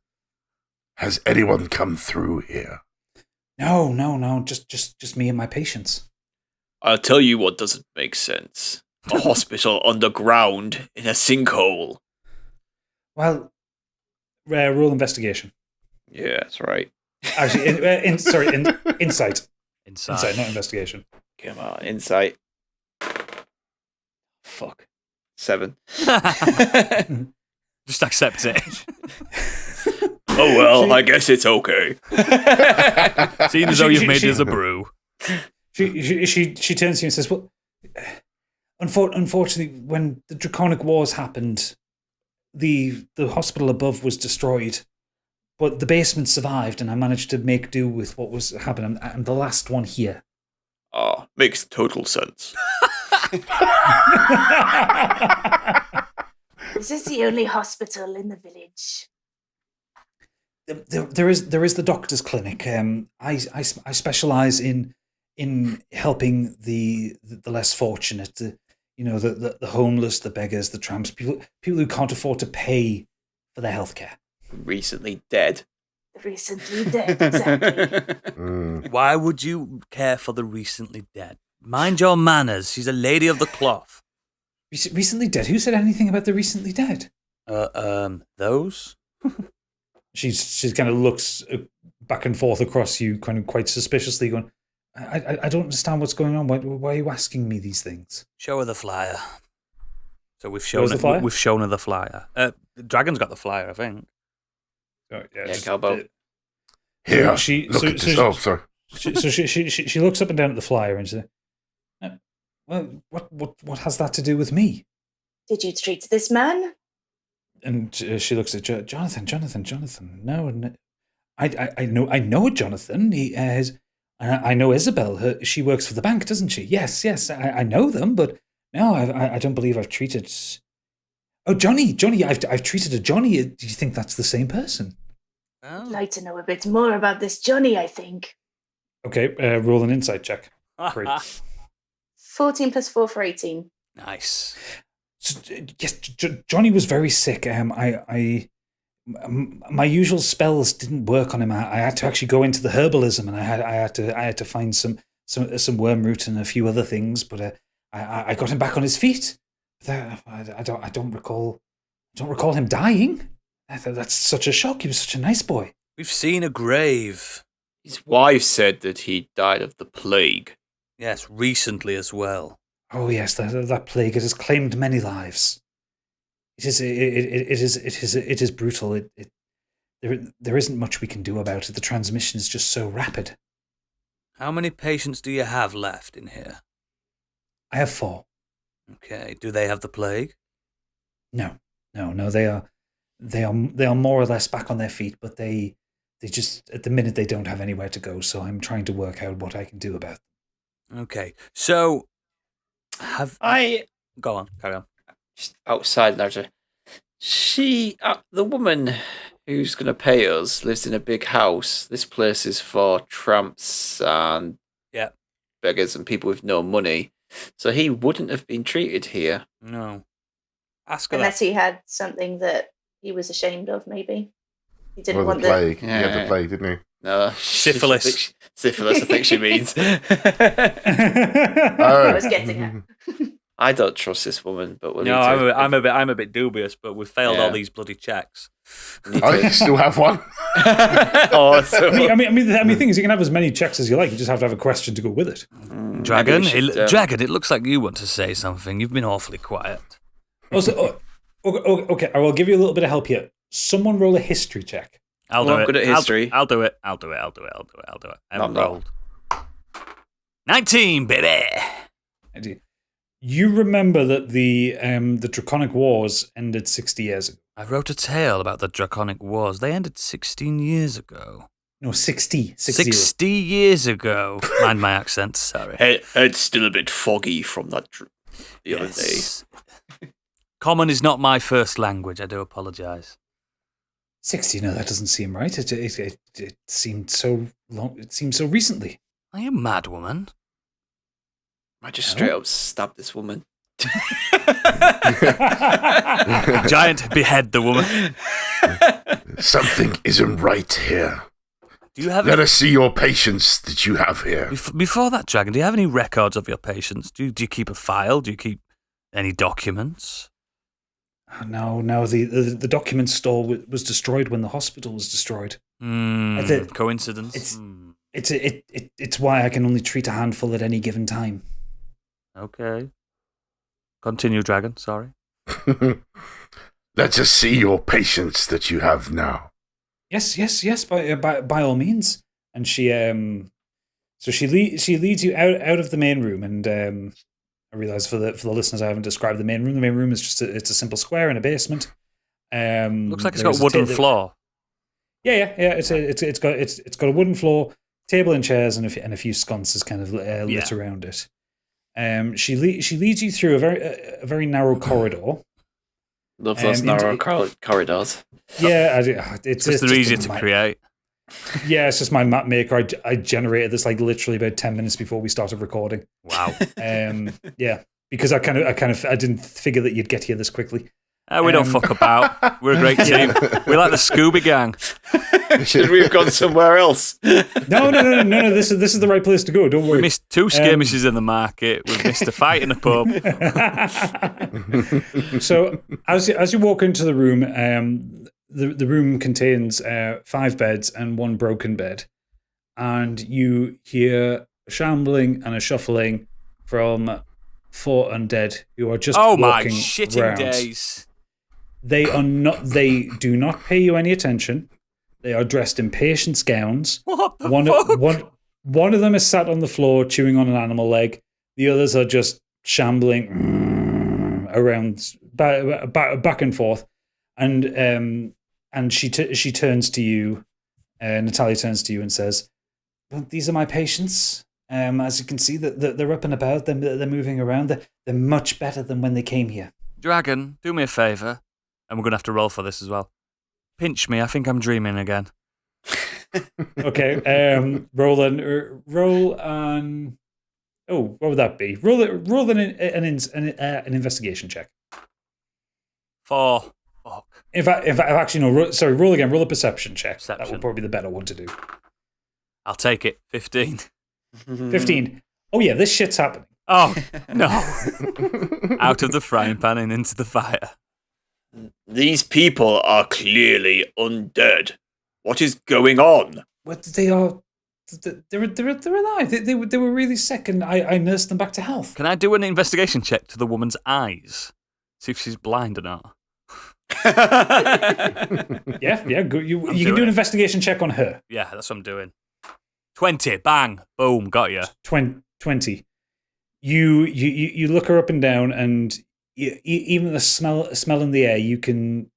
Has anyone come through here? No. Just me and my patients. I'll tell you what doesn't make sense. A hospital underground in a sinkhole. Well, roll investigation. Yeah, that's right. Actually, insight. Insight, not investigation. Come on, insight. Fuck. 7. Just accept it. Oh well, I guess it's okay. Seeing as though you've made us a brew. She turns to you and says, "Well, unfortunately, when the Draconic Wars happened, the hospital above was destroyed, but the basement survived, and I managed to make do with what was happening. I'm the last one here." Ah, makes total sense. Is this the only hospital in the village? There is the doctor's clinic. I specialize in helping the less fortunate, the homeless, the beggars, the tramps, people who can't afford to pay for their healthcare. Recently dead. Recently dead, exactly. Why would you care for the recently dead? Mind your manners. She's a lady of the cloth. Recently dead? Who said anything about the recently dead? Those? She kind of looks back and forth across you, kind of quite suspiciously, going, I don't understand what's going on. Why are you asking me these things? Show her the flyer. So we've shown her the flyer. The dragon's got the flyer, I think. Yeah, Calbo. Here, she looks up and down at the flyer and says, "Well, what has that to do with me?" Did you treat this man? And she looks at Jonathan. No, I know Jonathan. He has. I know Isabel. She works for the bank, doesn't she? Yes. I know them, but no, I don't believe I've treated. Oh, Johnny, I've treated a Johnny. Do you think that's the same person? I'd like to know a bit more about this Johnny, I think. Okay, roll an insight check. Great. 14 plus 4 for 18. Nice. So, yes, Johnny was very sick. My usual spells didn't work on him. I had to actually go into the herbalism, and I had to find some wormroot and a few other things. But I got him back on his feet. I don't recall him dying. That's such a shock. He was such a nice boy. We've seen a grave. His wife said that he died of the plague. Yes, recently as well. Oh yes, that plague has claimed many lives. It is brutal. There isn't much we can do about it. The transmission is just so rapid. How many patients do you have left in here? I have 4. Okay. Do they have the plague? No. They are more or less back on their feet, but they just at the minute they don't have anywhere to go. So I'm trying to work out what I can do about them. Okay. So go on, carry on. Just outside larger. She, the woman who's going to pay us, lives in a big house. This place is for tramps and beggars and people with no money. So he wouldn't have been treated here. No. Ask her Unless that. he had something that he was ashamed of, maybe. He didn't Or the want plague. He Yeah. had the plague, didn't he? No, Syphilis. Syphilis, I think she means. I Oh. was getting at. I don't trust this woman, but we'll No, need to- I'm a bit dubious, but we've failed all Yeah. these bloody checks. need Oh, to- you still have one? Oh, so- I mean, the thing is, you can have as many checks as you like. You just have to have a question to go with it. Dragon, maybe we should, Dragon, it looks like you want to say something. You've been awfully quiet. Also, okay, I will give you a little bit of help here. Someone roll a history check. I'll Well, do I'm it. good at history. I'll do it. I haven't No. rolled. 19, baby. You remember that the Draconic Wars ended 60 years ago. I wrote a tale about the Draconic Wars. They ended 16 years ago. No, 60. 60 years ago. Mind my accent, sorry. It's still a bit foggy from that the other day. Yes. Common is not my first language. I do apologise. 60? No, that doesn't seem right. It seemed so long. It seemed so recently. Are you mad, woman? I just straight up stabbed this woman. Giant, behead the woman. Something isn't right here. Do you have Let us see your patience that you have here. Before that, Dragon, do you have any records of your patients? Do you keep a file? Do you keep any documents? No. The document store was destroyed when the hospital was destroyed. Coincidence? It's why I can only treat a handful at any given time. Okay. Continue, Dragon. Sorry. Let us see your patience that you have now. Yes. By all means. And she leads you out of the main room, and I realize for the listeners I haven't described the main room. The main room is just it's a simple square in a basement. Looks like it's got a wooden floor. Yeah. It's got a wooden floor, table and chairs, and a few sconces kind of lit around it. She leads you through a very narrow corridor. Love those narrow corridors. Yeah, it's Because they're easier to my- create. Yeah, it's just my map maker. I generated this like literally about 10 minutes before we started recording. Wow. Yeah, because I didn't figure that you'd get here this quickly. We don't fuck about. We're a great team. We're like the Scooby Gang. Should we have gone somewhere else? No. This is the right place to go. Don't We worry. missed 2 skirmishes in the market. We missed a fight in a pub. So as you walk into the room, the room contains 5 beds and 1 broken bed, and you hear a shambling and a shuffling from 4 undead who are just Oh my walking shitting round. days. They do not pay you any attention. They are dressed in patient's gowns. What the fuck? One of them is sat on the floor chewing on an animal leg. The others are just shambling around back and forth. And she turns to you. Natalia turns to you and says, "Well, these are my patients. As you can see, that they're up and about. They're moving around. They're much better than when they came here." Dragon, do me a favour. And we're going to have to roll for this as well. Pinch me. I think I'm dreaming again. Okay. Roll an. Oh, what would that be? Roll an investigation check. 4. Fuck. In fact, actually, no. Roll again. Roll a perception check. That Perception. would probably be the better one to do. I'll take it. 15. 15. Oh yeah, this shit's happening. Oh, no. Out of the frying pan and into the fire. These people are clearly undead. What is going on? What they are? They're alive. They were really sick, and I nursed them back to health. Can I do an investigation check to the woman's eyes? See if she's blind or not. Yeah. Good. You can doing do an it. investigation check on her. Yeah, that's what I'm doing. 20. Bang. Boom. Got you. 20. You look her up and down, and even the smell in the air, you can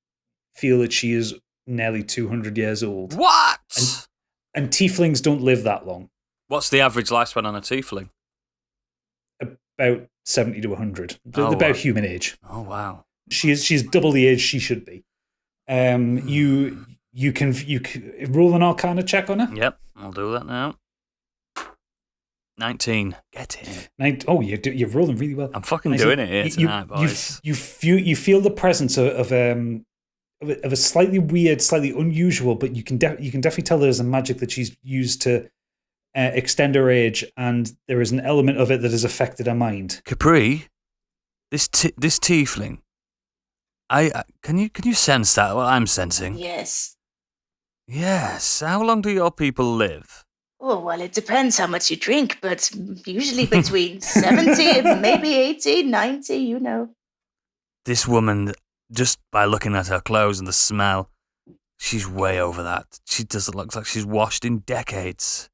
feel that she is nearly 200 years old. What? And tieflings don't live that long. What's the average lifespan on a tiefling? About 70 to 100. Oh, About wow. human age. Oh, wow. She's double the age she should be. You can roll an Arcana check on her. Yep, I'll do that now. 19. Get in. You're rolling really well. I'm fucking doing it here tonight, boys. You feel the presence of a slightly weird, slightly unusual, but you can definitely tell there's a magic that she's used to extend her age, and there is an element of it that has affected her mind. Capri, this tiefling. Can you sense that? What I'm sensing? Yes. Yes. How long do your people live? Oh, well, it depends how much you drink, but usually between 70, maybe 80, 90, you know. This woman, just by looking at her clothes and the smell, she's way over that. She doesn't look like she's washed in decades.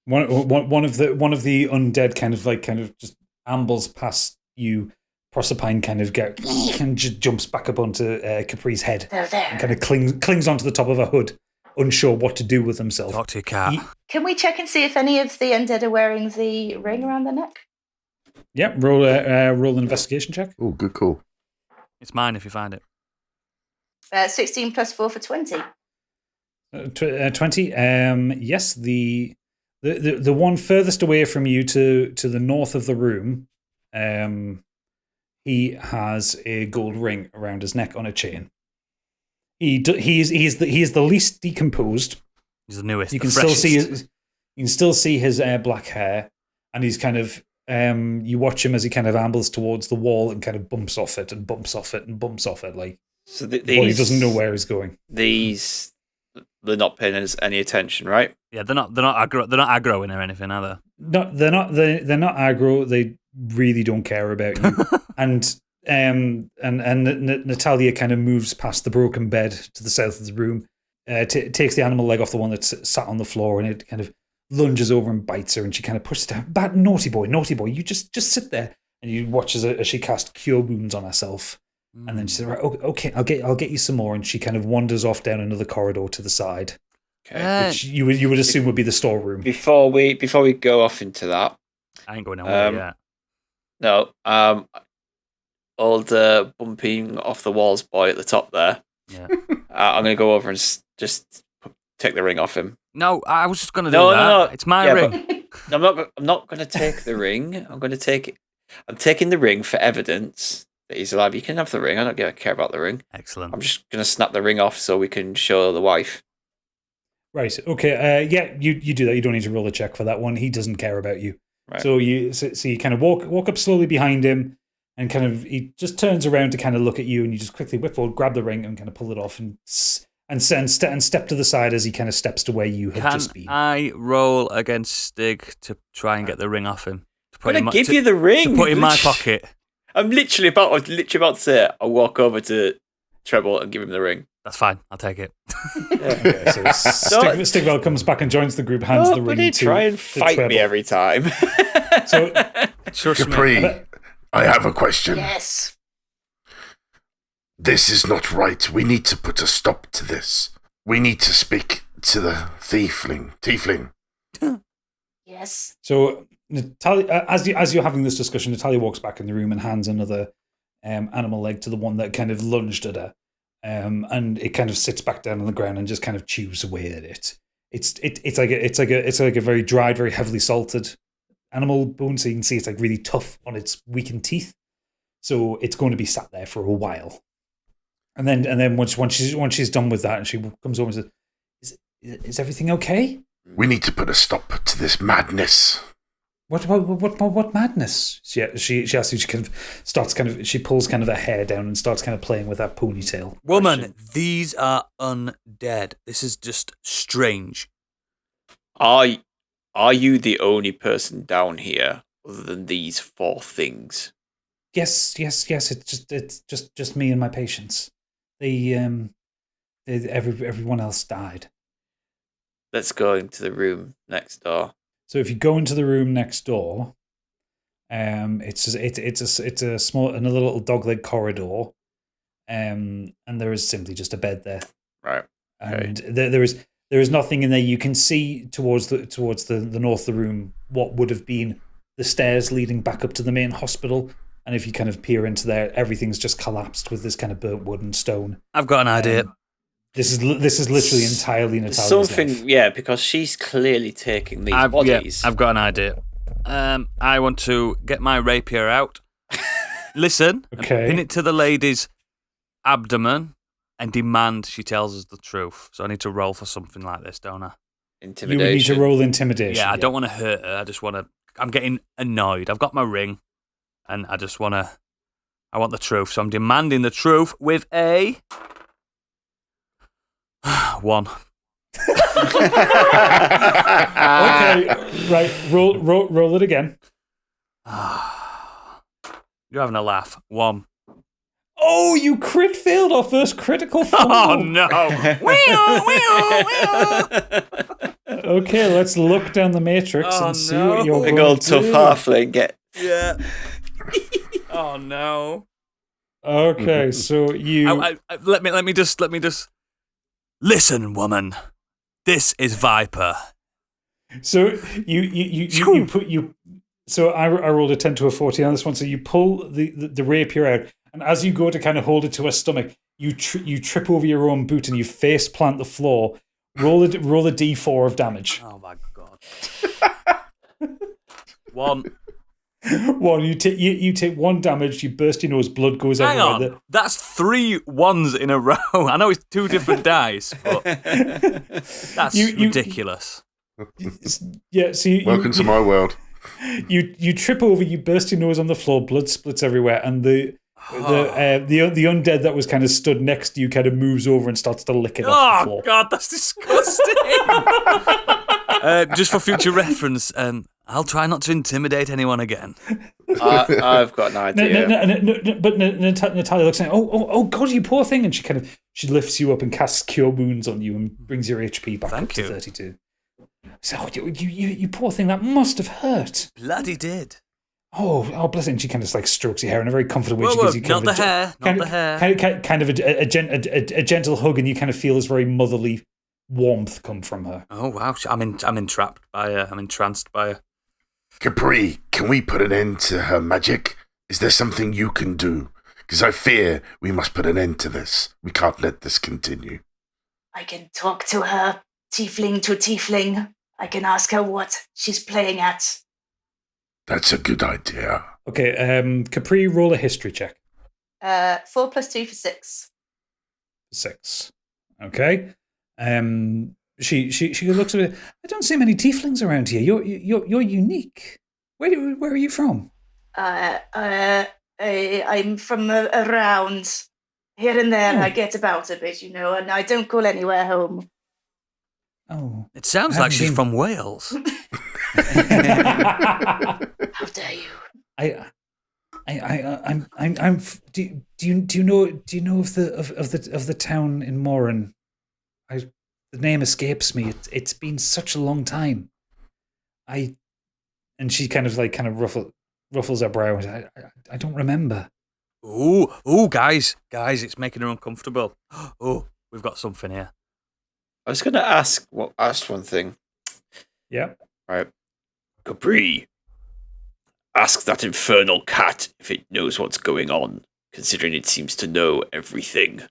One of the undead kind of just ambles past you. Proserpine kind of just jumps back up onto Capri's head. They're there. And kind of clings onto the top of her hood, unsure what to do with himself. Talk to your cat. Can we check and see if any of the undead are wearing the ring around their neck? Yep, roll an investigation check. Oh, good call. It's mine if you find it. 16 plus 4 for 20. 20. Yes, the one furthest away from you to the north of the room, he has a gold ring around his neck on a chain. He is the least decomposed. He's the newest. You can still see his black hair, and he's kind of you watch him as he kind of ambles towards the wall and kind of bumps off it and bumps off it and bumps off it, like So he doesn't know where he's going. They're not paying us any attention, right? Yeah, they're not aggroing or anything, are they? No, they're not aggro. They really don't care about you. and Natalia kind of moves past the broken bed to the south of the room, takes the animal leg off the one that's sat on the floor, and it kind of lunges over and bites her, and she kind of pushes down. Bad naughty boy, you just sit there. And you watch as she casts cure wounds on herself. And then she said, right, okay, I'll get you some more. And she kind of wanders off down another corridor to the side, which you would assume would be the storeroom. Before we go off into that, I ain't going nowhere yet. No, old bumping off the walls boy at the top there. Yeah, I'm gonna go over and just take the ring off him. No, I was just gonna do that. No. It's my ring. I'm not gonna take the ring. I'm taking the ring for evidence that he's alive. You can have the ring. I don't care about the ring. Excellent. I'm just going to snap the ring off so we can show the wife. Right. Okay. Yeah, you do that. You don't need to roll a check for that one. He doesn't care about you. Right. So you kind of walk up slowly behind him, and kind of he just turns around to kind of look at you, and you just quickly whip forward, grab the ring, and kind of pull it off, and step to the side as he kind of steps to where you had just been. I roll against Stig to try and get the ring off him? I'm going to give you the ring. To put in my pocket. I'm literally about to say it. I'll walk over to Treble and give him the ring. That's fine. I'll take it. Okay, so Stigwell comes back and joins the group, hands the ring to try and fight Treble. me every time. So, Capri, I have a question. Yes. This is not right. We need to put a stop to this. We need to speak to the tiefling. Yes. So Natalia, as you're having this discussion, Natalia walks back in the room and hands another animal leg to the one that kind of lunged at her, and it kind of sits back down on the ground and just kind of chews away at it. It's like a very dried, very heavily salted animal bone, so you can see it's like really tough on its weakened teeth. So it's going to be sat there for a while, and then once she's done with that, and she comes over and says, "Is everything okay? We need to put a stop to this madness." What madness? She asks you. She pulls kind of her hair down and starts kind of playing with that ponytail. Woman, these are undead. This is just strange. Are you the only person down here other than these four things? Yes. It's just me and my patients. Everyone else died. Let's go into the room next door. So if you go into the room next door, it's a small and a little dogleg corridor, and there is simply just a bed there. Right. Okay. And there is nothing in there. You can see towards the north of the room what would have been the stairs leading back up to the main hospital. And if you kind of peer into there, everything's just collapsed with this kind of burnt wood and stone. I've got an idea. This is literally entirely Natalia's Something, life. yeah, because she's clearly taking these bodies. I've got an idea. I want to get my rapier out, listen, and pin it to the lady's abdomen, and demand she tells us the truth. So I need to roll for something like this, don't I? Intimidation. You would need to roll intimidation. Yeah, I don't want to hurt her. I just want to. I'm getting annoyed. I've got my ring, and I just want to. I want the truth, so I'm demanding the truth with a 1. Okay, right. Roll it again. You're having a laugh. 1. Oh, you crit failed our first critical fail. Oh no! Okay, let's look down the matrix and see what you're Big going old to tough do. halfling get. Yeah. Oh no. Okay, so you. Let me just. Listen, woman. This is Viper. So you put you. So I rolled a 10 to a 14 on this one. So you pull the rapier out, and as you go to kind of hold it to her stomach, you trip over your own boot and you face plant the floor. Roll a d4 of damage. Oh my god. 1. You take 1 damage. You burst your nose. Blood goes Hang everywhere. on. That's 3 1s in a row. I know it's 2 different dice, but that's ridiculous. Yeah. So Welcome to my world. You trip over, you burst your nose on the floor, blood splits everywhere, and the undead that was kind of stood next to you kind of moves over and starts to lick it off the floor. Oh god, that's disgusting. Just for future reference, I'll try not to intimidate anyone again. I've got an idea. But Natalia looks at, oh god, you poor thing, and she lifts you up and casts Cure Wounds on you and brings your HP back up to 32. So you poor thing, that must have hurt. Bloody did. Oh, bless it. And she kind of like strokes your hair in a very comfortable way. She gives you not the hair. Kind of a gentle hug, and you kind of feel this very motherly warmth come from her. Oh wow, I'm entrapped by her. I'm entranced by her. Capri, can we put an end to her magic? Is there something you can do? Because I fear we must put an end to this. We can't let this continue. I can talk to her, tiefling to tiefling. I can ask her what she's playing at. That's a good idea. Okay, Capri, roll a history check. 4 + 2 for 6. 6. Okay. She looks at it. I don't see many tieflings around here. You're unique. Where are you from? I'm from around here and there. I get about a bit, and I don't call anywhere home. Oh, it sounds like she's from Wales. How dare you? I'm. Do you know of the town in Moran? The name escapes me. It's been such a long time. And she kind of ruffles her brow. I don't remember. Ooh, guys, it's making her uncomfortable. Oh, we've got something here. I was going to ask one thing. Yeah. Right. Capri, ask that infernal cat if it knows what's going on, considering it seems to know everything.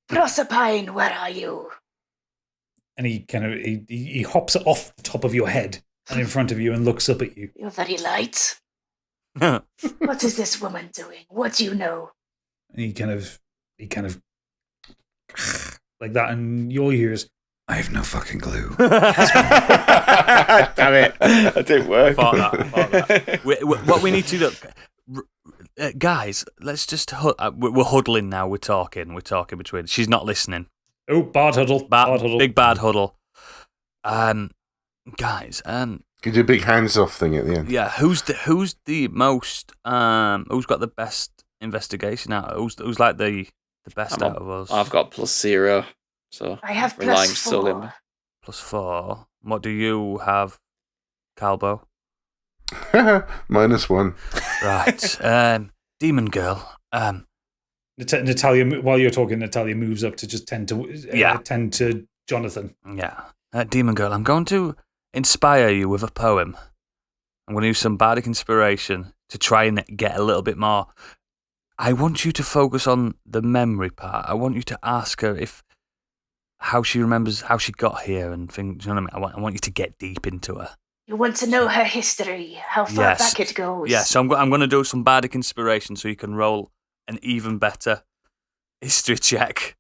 Proserpine, where are you? And he kind of he hops off the top of your head and in front of you and looks up at you. You're very light. What is this woman doing? What do you know? And he kind of like that, and your ears. I have no fucking clue. Damn it. That didn't work. Fought that. What we need to do, guys, let's just, we're huddling now, we're talking between, she's not listening. Oh, bad huddle. Bad huddle. Big bad huddle. Guys, Can you do a big hands off thing at the end? yeah, who's the most, who's got the best investigation out? Who's like the best out of us? I've got +0, so I have relying +4. solely. +4. What do you have, Calbo? -1. Right. Demon girl. Natalia, while you're talking, Natalia moves up to just tend to Jonathan. Yeah. Demon girl, I'm going to inspire you with a poem. I'm going to use some bardic inspiration to try and get a little bit more. I want you to focus on the memory part. I want you to ask her if how she remembers how she got here and things. You know what I mean? I want you to get deep into her. You want to know her history, how far back it goes. Yeah, so I'm going to do some bardic inspiration so you can roll an even better history check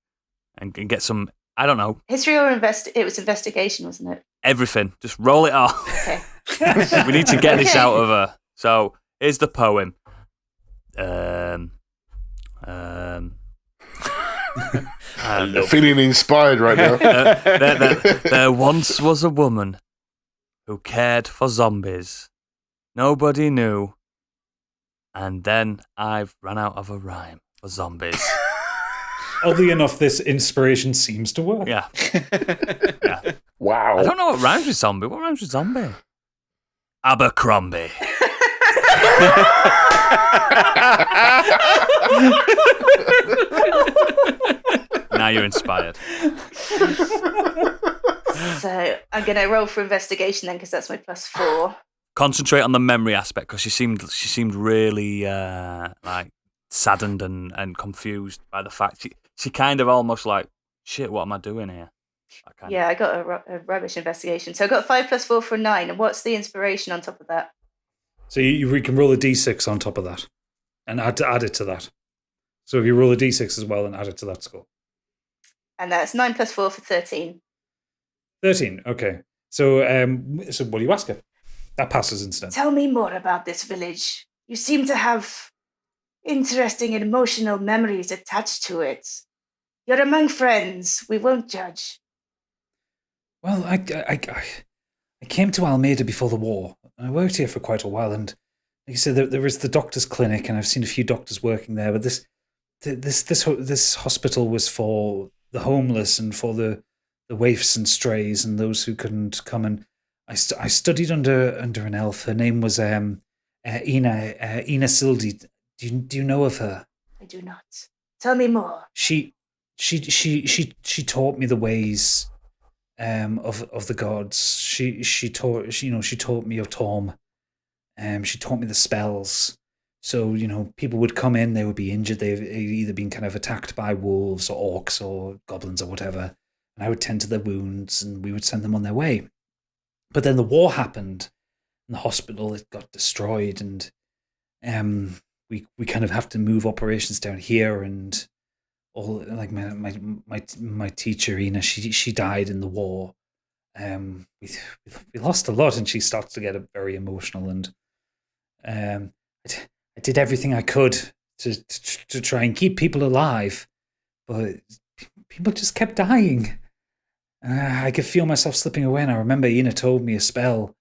and get some, I don't know. History or it was investigation, wasn't it? Everything. Just roll it off. Okay. We need to get this out of her. So here's the poem. Feeling inspired right now. There once was a woman who cared for zombies. Nobody knew. And then I've run out of a rhyme for zombies. Oddly enough, this inspiration seems to work. Yeah. Wow. I don't know what rhymes with zombie. What rhymes with zombie? Abercrombie. Now you're inspired. So I'm going to roll for investigation then, because that's my +4. Concentrate on the memory aspect, because she seemed really like saddened and confused by the fact she kind of almost like, shit, what am I doing here? I got a rubbish investigation. So I got 5 + 4 for 9. And what's the inspiration on top of that? So you can roll a d6 on top of that and add it to that. So if you roll a d6 as well and add it to that score. And that's 9 + 4 for 13. 13, okay. So what do you ask her? That passes instead. Tell me more about this village. You seem to have interesting and emotional memories attached to it. You're among friends. We won't judge. Well, I came to Almeida before the war. I worked here for quite a while, and like you said, there was the doctor's clinic, and I've seen a few doctors working there. But this hospital was for the homeless and for the waifs and strays and those who couldn't come. And I studied under an elf. Her name was Ina Sildi. Do you know of her? I do not. Tell me more. She taught me the ways of the gods. She taught me of Torm. She taught me the spells. So, people would come in, they would be injured, they've either been kind of attacked by wolves or orcs or goblins or whatever, and I would tend to their wounds and we would send them on their way. But then the war happened and the hospital, it got destroyed, and we kind of have to move operations down here, and all, like my teacher Ina, she died in the war. We lost a lot, and she starts to get very emotional, and I did everything I could to try and keep people alive, but people just kept dying. I could feel myself slipping away, and I remember Ina told me a spell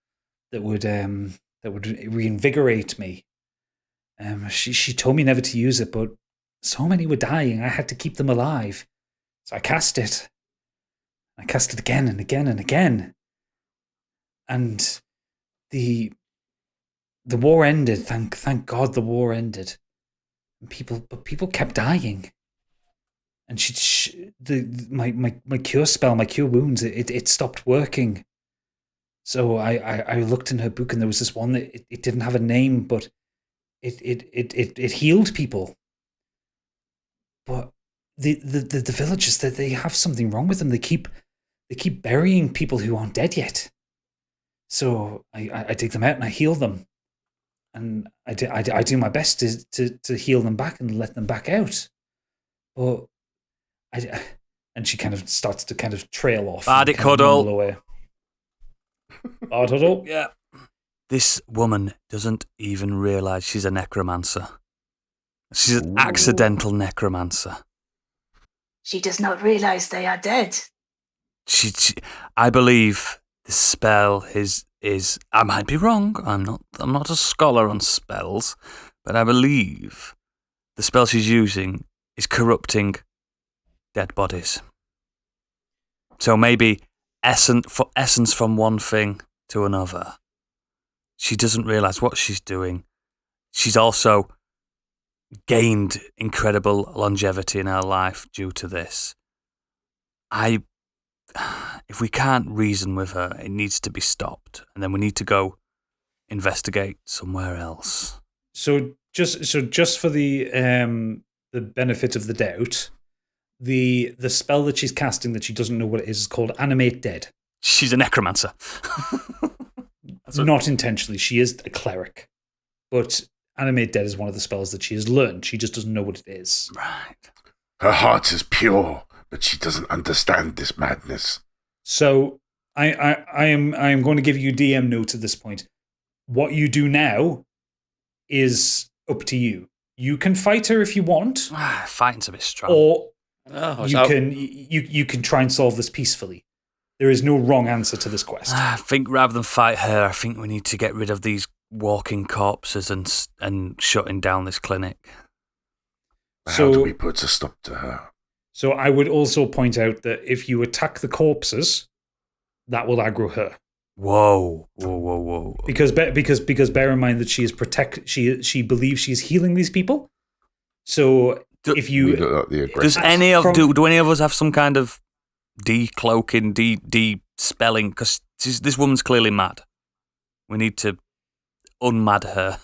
that would reinvigorate me. She told me never to use it, but so many were dying, I had to keep them alive. So I cast it. I cast it again and again and again. And the war ended. Thank God the war ended. And people kept dying. And my cure spell, my cure wounds, it stopped working. So I looked in her book, and there was this one that it didn't have a name, but it healed people. But the villagers, that they have something wrong with them. They keep burying people who aren't dead yet. So I dig them out and I heal them, and I do my best to heal them back and let them back out. But and she kind of starts to kind of trail off. Bardic huddle. Away. Bard huddle. Yeah. This woman doesn't even realize she's a necromancer. She's an accidental necromancer. She does not realize they are dead. I believe the spell is. I might be wrong. I'm not a scholar on spells, but I believe the spell she's using is corrupting dead bodies. So maybe essence from one thing to another. She doesn't realize what she's doing. She's also gained incredible longevity in her life due to this. If we can't reason with her, it needs to be stopped, and then we need to go investigate somewhere else. So just for the benefit of the doubt, the spell that she's casting that she doesn't know what it is called Animate Dead. She's a necromancer. Not intentionally. She is a cleric. But Animate Dead is one of the spells that she has learned. She just doesn't know what it is. Right. Her heart is pure, but she doesn't understand this madness. So I am going to give you DM notes at this point. What you do now is up to you. You can fight her if you want, Fighting's a bit strong. or Oh, you can try and solve this peacefully. There is no wrong answer to this quest. I think rather than fight her, I think we need to get rid of these walking corpses and shutting down this clinic. How do we put a stop to her? So I would also point out that if you attack the corpses, that will aggro her. Whoa. Because bear in mind that she is she believes she's healing these people. So if you does any of do any of us have some kind of decloaking, de-spelling? Because this woman's clearly mad. We need to unmad her.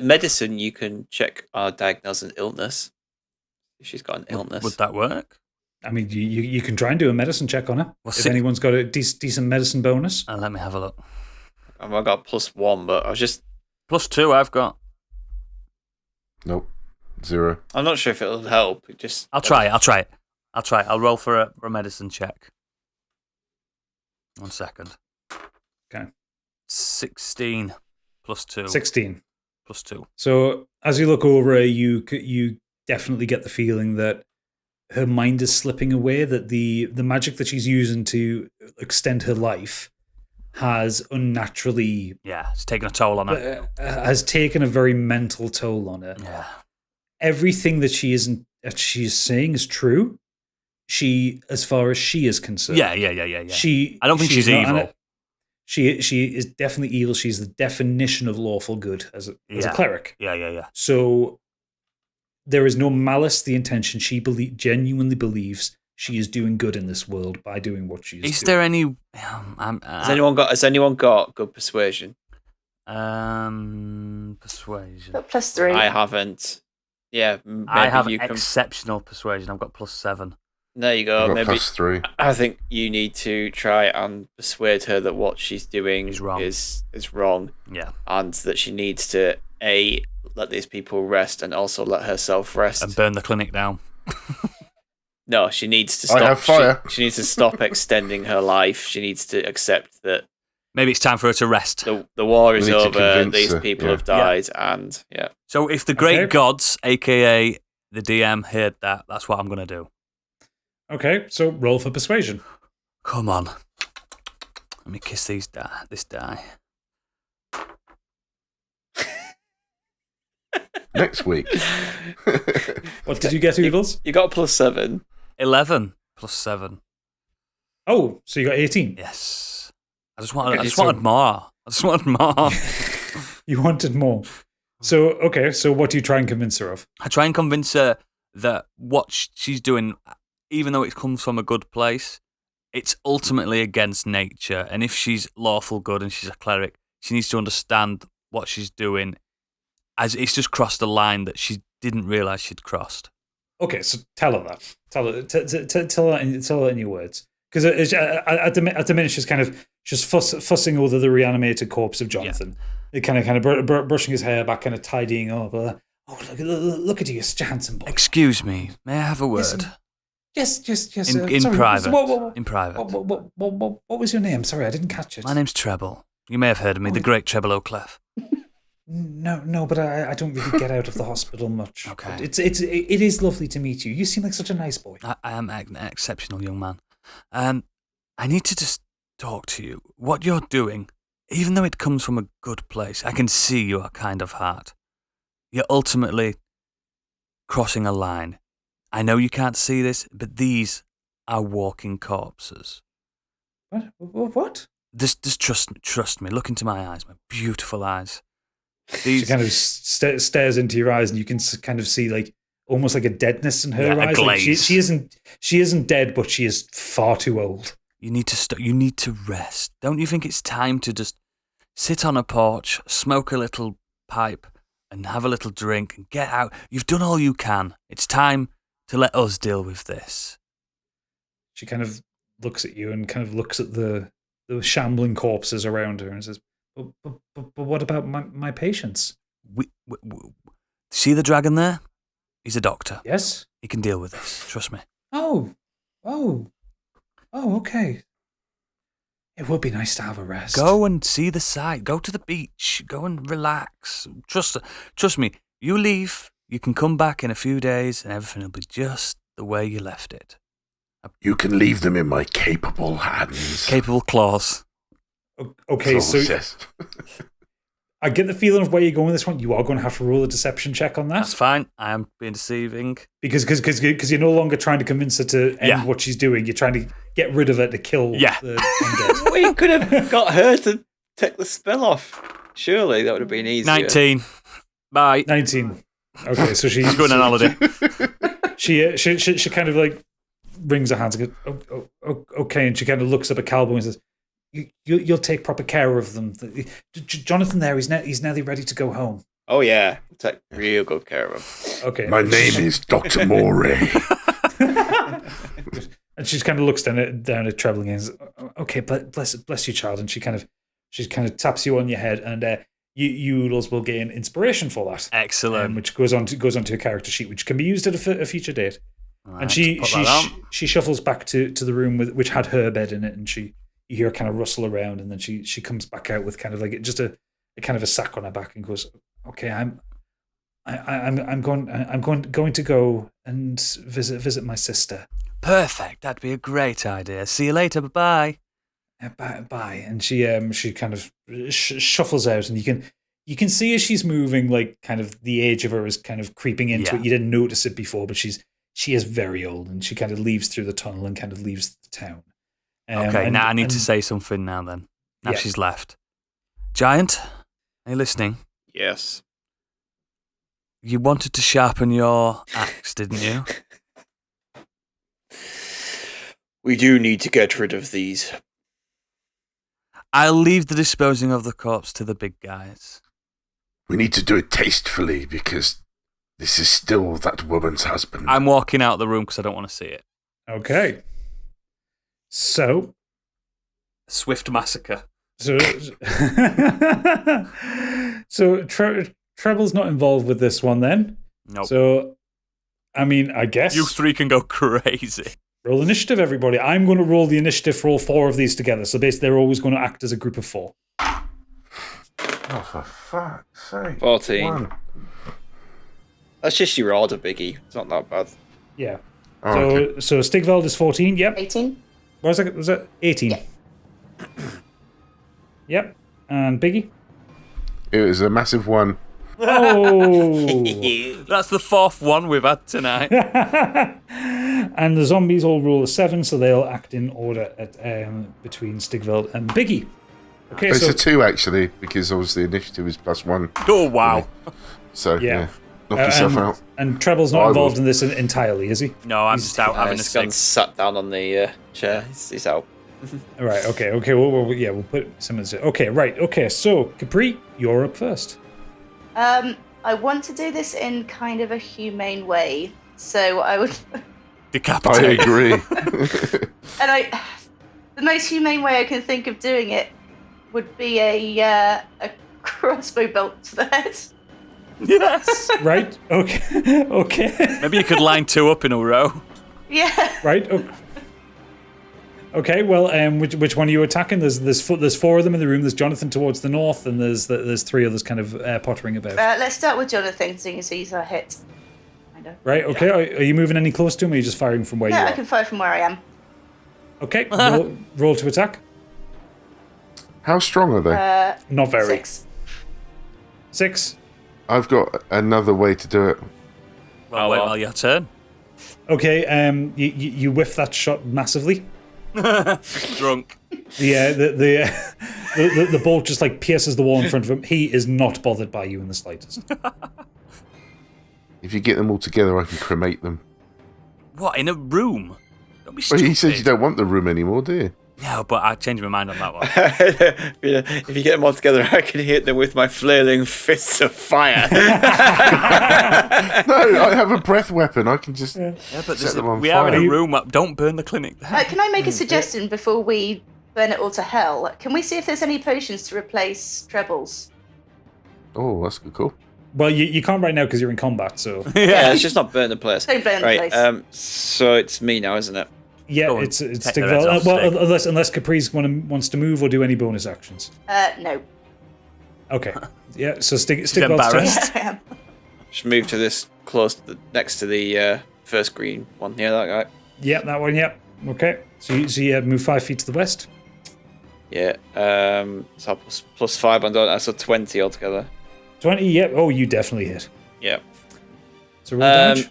Medicine, you can check or diagnose an illness. If she's got an illness. Would that work? I mean, you can try and do a medicine check on her. Well, if anyone's got a decent medicine bonus. Let me have a look. I've got +1, but I was just... +2 I've got. Nope. 0. I'm not sure if it'll help. I'll try it. I'll roll for a medicine check. 1 second. Okay. 16 +2. 16. +2. So as you look over her, you definitely get the feeling that her mind is slipping away, that the magic that she's using to extend her life has unnaturally... Yeah, it's taken a toll on her. Has taken a very mental toll on her. Yeah. Everything that she is saying is true. As far as she is concerned. Yeah. I don't think she's evil. She is definitely evil. She's the definition of lawful good as a cleric. Yeah. So there is no malice, the intention. She genuinely believes she is doing good in this world by doing what she is doing. Is there any... Has anyone got good persuasion? Persuasion. Got +3. I haven't. Yeah, maybe I have you can... exceptional persuasion. I've got +7. There you go. I've got Maybe +3. I think you need to try and persuade her that what she's doing is wrong. Is wrong. Yeah. And that she needs to let these people rest and also let herself rest. And burn the clinic down. No, she needs to stop. I have fire. She needs to stop extending her life. She needs to accept that maybe it's time for her to rest. The war is We need to over. convince These her, people yeah. have died, and yeah. So if the great gods, aka the DM, heard that, that's what I'm going to do. Okay, so roll for persuasion. Come on. Let me kiss this die. Next week. What did you get, Oodles? You got +7. 11 +7. Oh, so you got 18. Yes. I just wanted more. You wanted more. So, okay, so what do you try and convince her of? I try and convince her that what she's doing, even though it comes from a good place, it's ultimately against nature. And if she's lawful good and she's a cleric, she needs to understand what she's doing, as it's just crossed a line that she didn't realise she'd crossed. Okay, so tell her that. Tell her in your words. Because at the minute she's kind of just fussing over the reanimated corpse of Jonathan. Yeah. Kind of brushing his hair back, kind of tidying up. Oh, look at you, such a handsome boy. Excuse me, may I have a word? Yes. In private. In private. What was your name? Sorry, I didn't catch it. My name's Treble. You may have heard of me, the great Treble O'Clef. No, but I don't really get out of the hospital much. Okay. But it is lovely to meet you. You seem like such a nice boy. I am an exceptional young man. I need to just talk to you. What you're doing, even though it comes from a good place, I can see your kind of heart. You're ultimately crossing a line. I know you can't see this, but these are walking corpses. What? Just trust me. Look into my eyes, my beautiful eyes. She kind of stares into your eyes, and you can kind of see like almost like a deadness in her eyes. Like she isn't dead, but she is far too old. You need to you need to rest. Don't you think it's time to just sit on a porch, smoke a little pipe, and have a little drink and get out. You've done all you can. It's time to let us deal with this. She kind of looks at you and kind of looks at the shambling corpses around her and says, but what about my patients? We see the dragon there? He's a doctor. Yes? He can deal with this. Trust me. Oh, okay. It would be nice to have a rest. Go and see the sight. Go to the beach. Go and relax. Trust me. You leave. You can come back in a few days and everything will be just the way you left it. You can leave them in my capable hands. Capable claws. Okay, so yes. I get the feeling of where you're going with this one. You are going to have to roll a deception check on that. That's fine. I am being deceiving. Because you're no longer trying to convince her to end what she's doing. You're trying to get rid of her to kill the undead. We could have got her to take the spell off. Surely that would have been easier. 19. Bye. 19. Okay, so she's going on holiday. She kind of like wrings her hands and goes, okay, and she kind of looks up at Calbo and says, You'll take proper care of them. Jonathan there, he's nearly ready to go home. Oh yeah, take real good care of him. Okay. My name is Dr. Moray. And she kind of looks down at Trebling and says, okay, bless you, child. And she kind of taps you on your head, and you will gain inspiration for that. Excellent. Which goes onto a character sheet, which can be used at a future date. Right, and she shuffles back to the room which had her bed in it, and you hear her kind of rustle around, and then she comes back out with kind of like just a kind of a sack on her back and goes, okay, I'm going to go and visit my sister. Perfect. That'd be a great idea. See you later. Bye. Bye. And she kind of shuffles out, and you can see as she's moving, like kind of the age of her is kind of creeping into it. You didn't notice it before, but she is very old, and she kind of leaves through the tunnel and kind of leaves the town. Okay, now I need to say something now then. Now she's left. Giant, are you listening? Yes. You wanted to sharpen your axe, didn't you? We do need to get rid of these. I'll leave the disposing of the corpse to the big guys. We need to do it tastefully because this is still that woman's husband. I'm walking out of the room because I don't want to see it. Okay. So, swift massacre. So Treble's not involved with this one then. Nope. So, I mean, I guess you three can go crazy. Roll initiative, everybody. I'm going to roll the initiative for all four of these together. So basically, they're always going to act as a group of four. Oh, for fuck's sake! 14. 1. That's just your order, Biggie. It's not that bad. Yeah. Oh, so Stigveld is 14. Yep. 18. Was that 18? Yeah. Yep. And Biggie? It was a massive 1. Oh! That's the 4th one we've had tonight. And the zombies all roll a 7, so they'll act in order at between Stigveld and Biggie. Okay, it's a 2 actually, because obviously initiative is +1. Oh wow! So yeah, knock yourself out. And Treble's not involved in this entirely, is he? No, I'm just out having a cigarette. Sat down on the chair. He's out. All right. Okay. We'll put some in. Okay. Right. Okay. So Capri, you're up first. I want to do this in kind of a humane way, so I would. Decapitate. I agree. And the most humane way I can think of doing it would be a crossbow bolt to the head. Yes. Right. Okay. Okay. Maybe you could line 2 up in a row. Yeah. Right. Okay. Well, which one are you attacking? There's 4 of them in the room. There's Jonathan towards the north, and there's 3 others kind of pottering about. Let's start with Jonathan, seeing as he's a hit. I know. Right. Okay. Yeah. Are you moving any close to him, or are you just firing from where you are? Yeah, I can fire from where I am. Okay. Roll to attack. How strong are they? Not very. 6. 6. I've got another way to do it. Well, wait while your turn. Okay. You whiff that shot massively. Drunk. The bolt just like pierces the wall in front of him. He is not bothered by you in the slightest. If you get them all together, I can cremate them. What, in a room? Don't be Well, stupid. he said you don't want the room anymore, do you? Yeah, but I changed my mind on that one. If you get them all together, I can hit them with my flailing fists of fire. No, I have a breath weapon. I can just But set them on we fire. are in a room. Don't burn the clinic. Can I make a suggestion before we burn it all to hell? Can we see if there's any potions to replace trebles? Oh, that's good. Cool. Well, you can't right now because you're in combat, so... Yeah, it's just not burn the place. Don't burn the Right, place. so it's me now, isn't it? Yeah, Go on, it's take the Stigveld. reds off, Well, Stig. unless Caprice wants to move or do any bonus actions. No. Okay. Yeah, so Stigveld's embarrassed. turn. I am. Just move to this next to the first green one. Yeah, that guy. Yeah, that one, yeah. Okay. So you move 5 feet to the west. Yeah. So plus 5 on that, so 20 altogether. 20, yeah. Oh, you definitely hit. Yeah. So roll damage.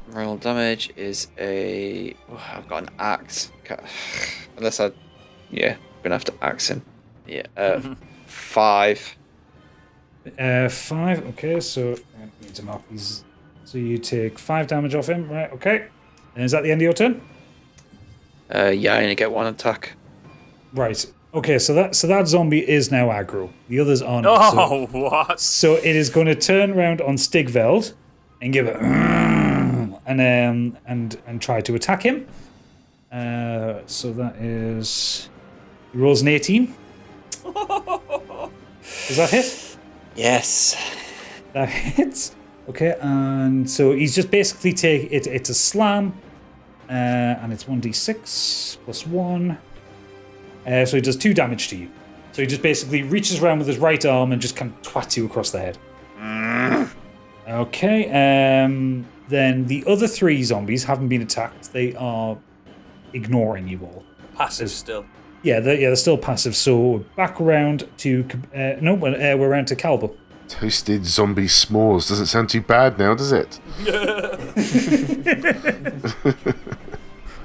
Roll damage is a. Oh, I've got an axe. Unless I'm gonna have to axe him. Yeah. 5. 5, okay, so I need to mark these. So you take 5 damage off him, right? Okay. And is that the end of your turn? Yeah, I only get 1 attack. Right. Okay, so that zombie is now aggro. The others are not. Oh, what? So it is going to turn around on Stigveld and give it and try to attack him. So that is he rolls an 18. Does that hit? Yes. That hits. Okay, and so he's just basically it's a slam, and it's 1d6 plus 1. So he does 2 damage to you. So he just basically reaches around with his right arm and just kind of twats you across the head. Okay, then the other 3 zombies haven't been attacked. They are ignoring you all. Passive still. Yeah, they're still passive. So back around to we're around to Calbo. Toasted zombie s'mores. Doesn't sound too bad now, does it?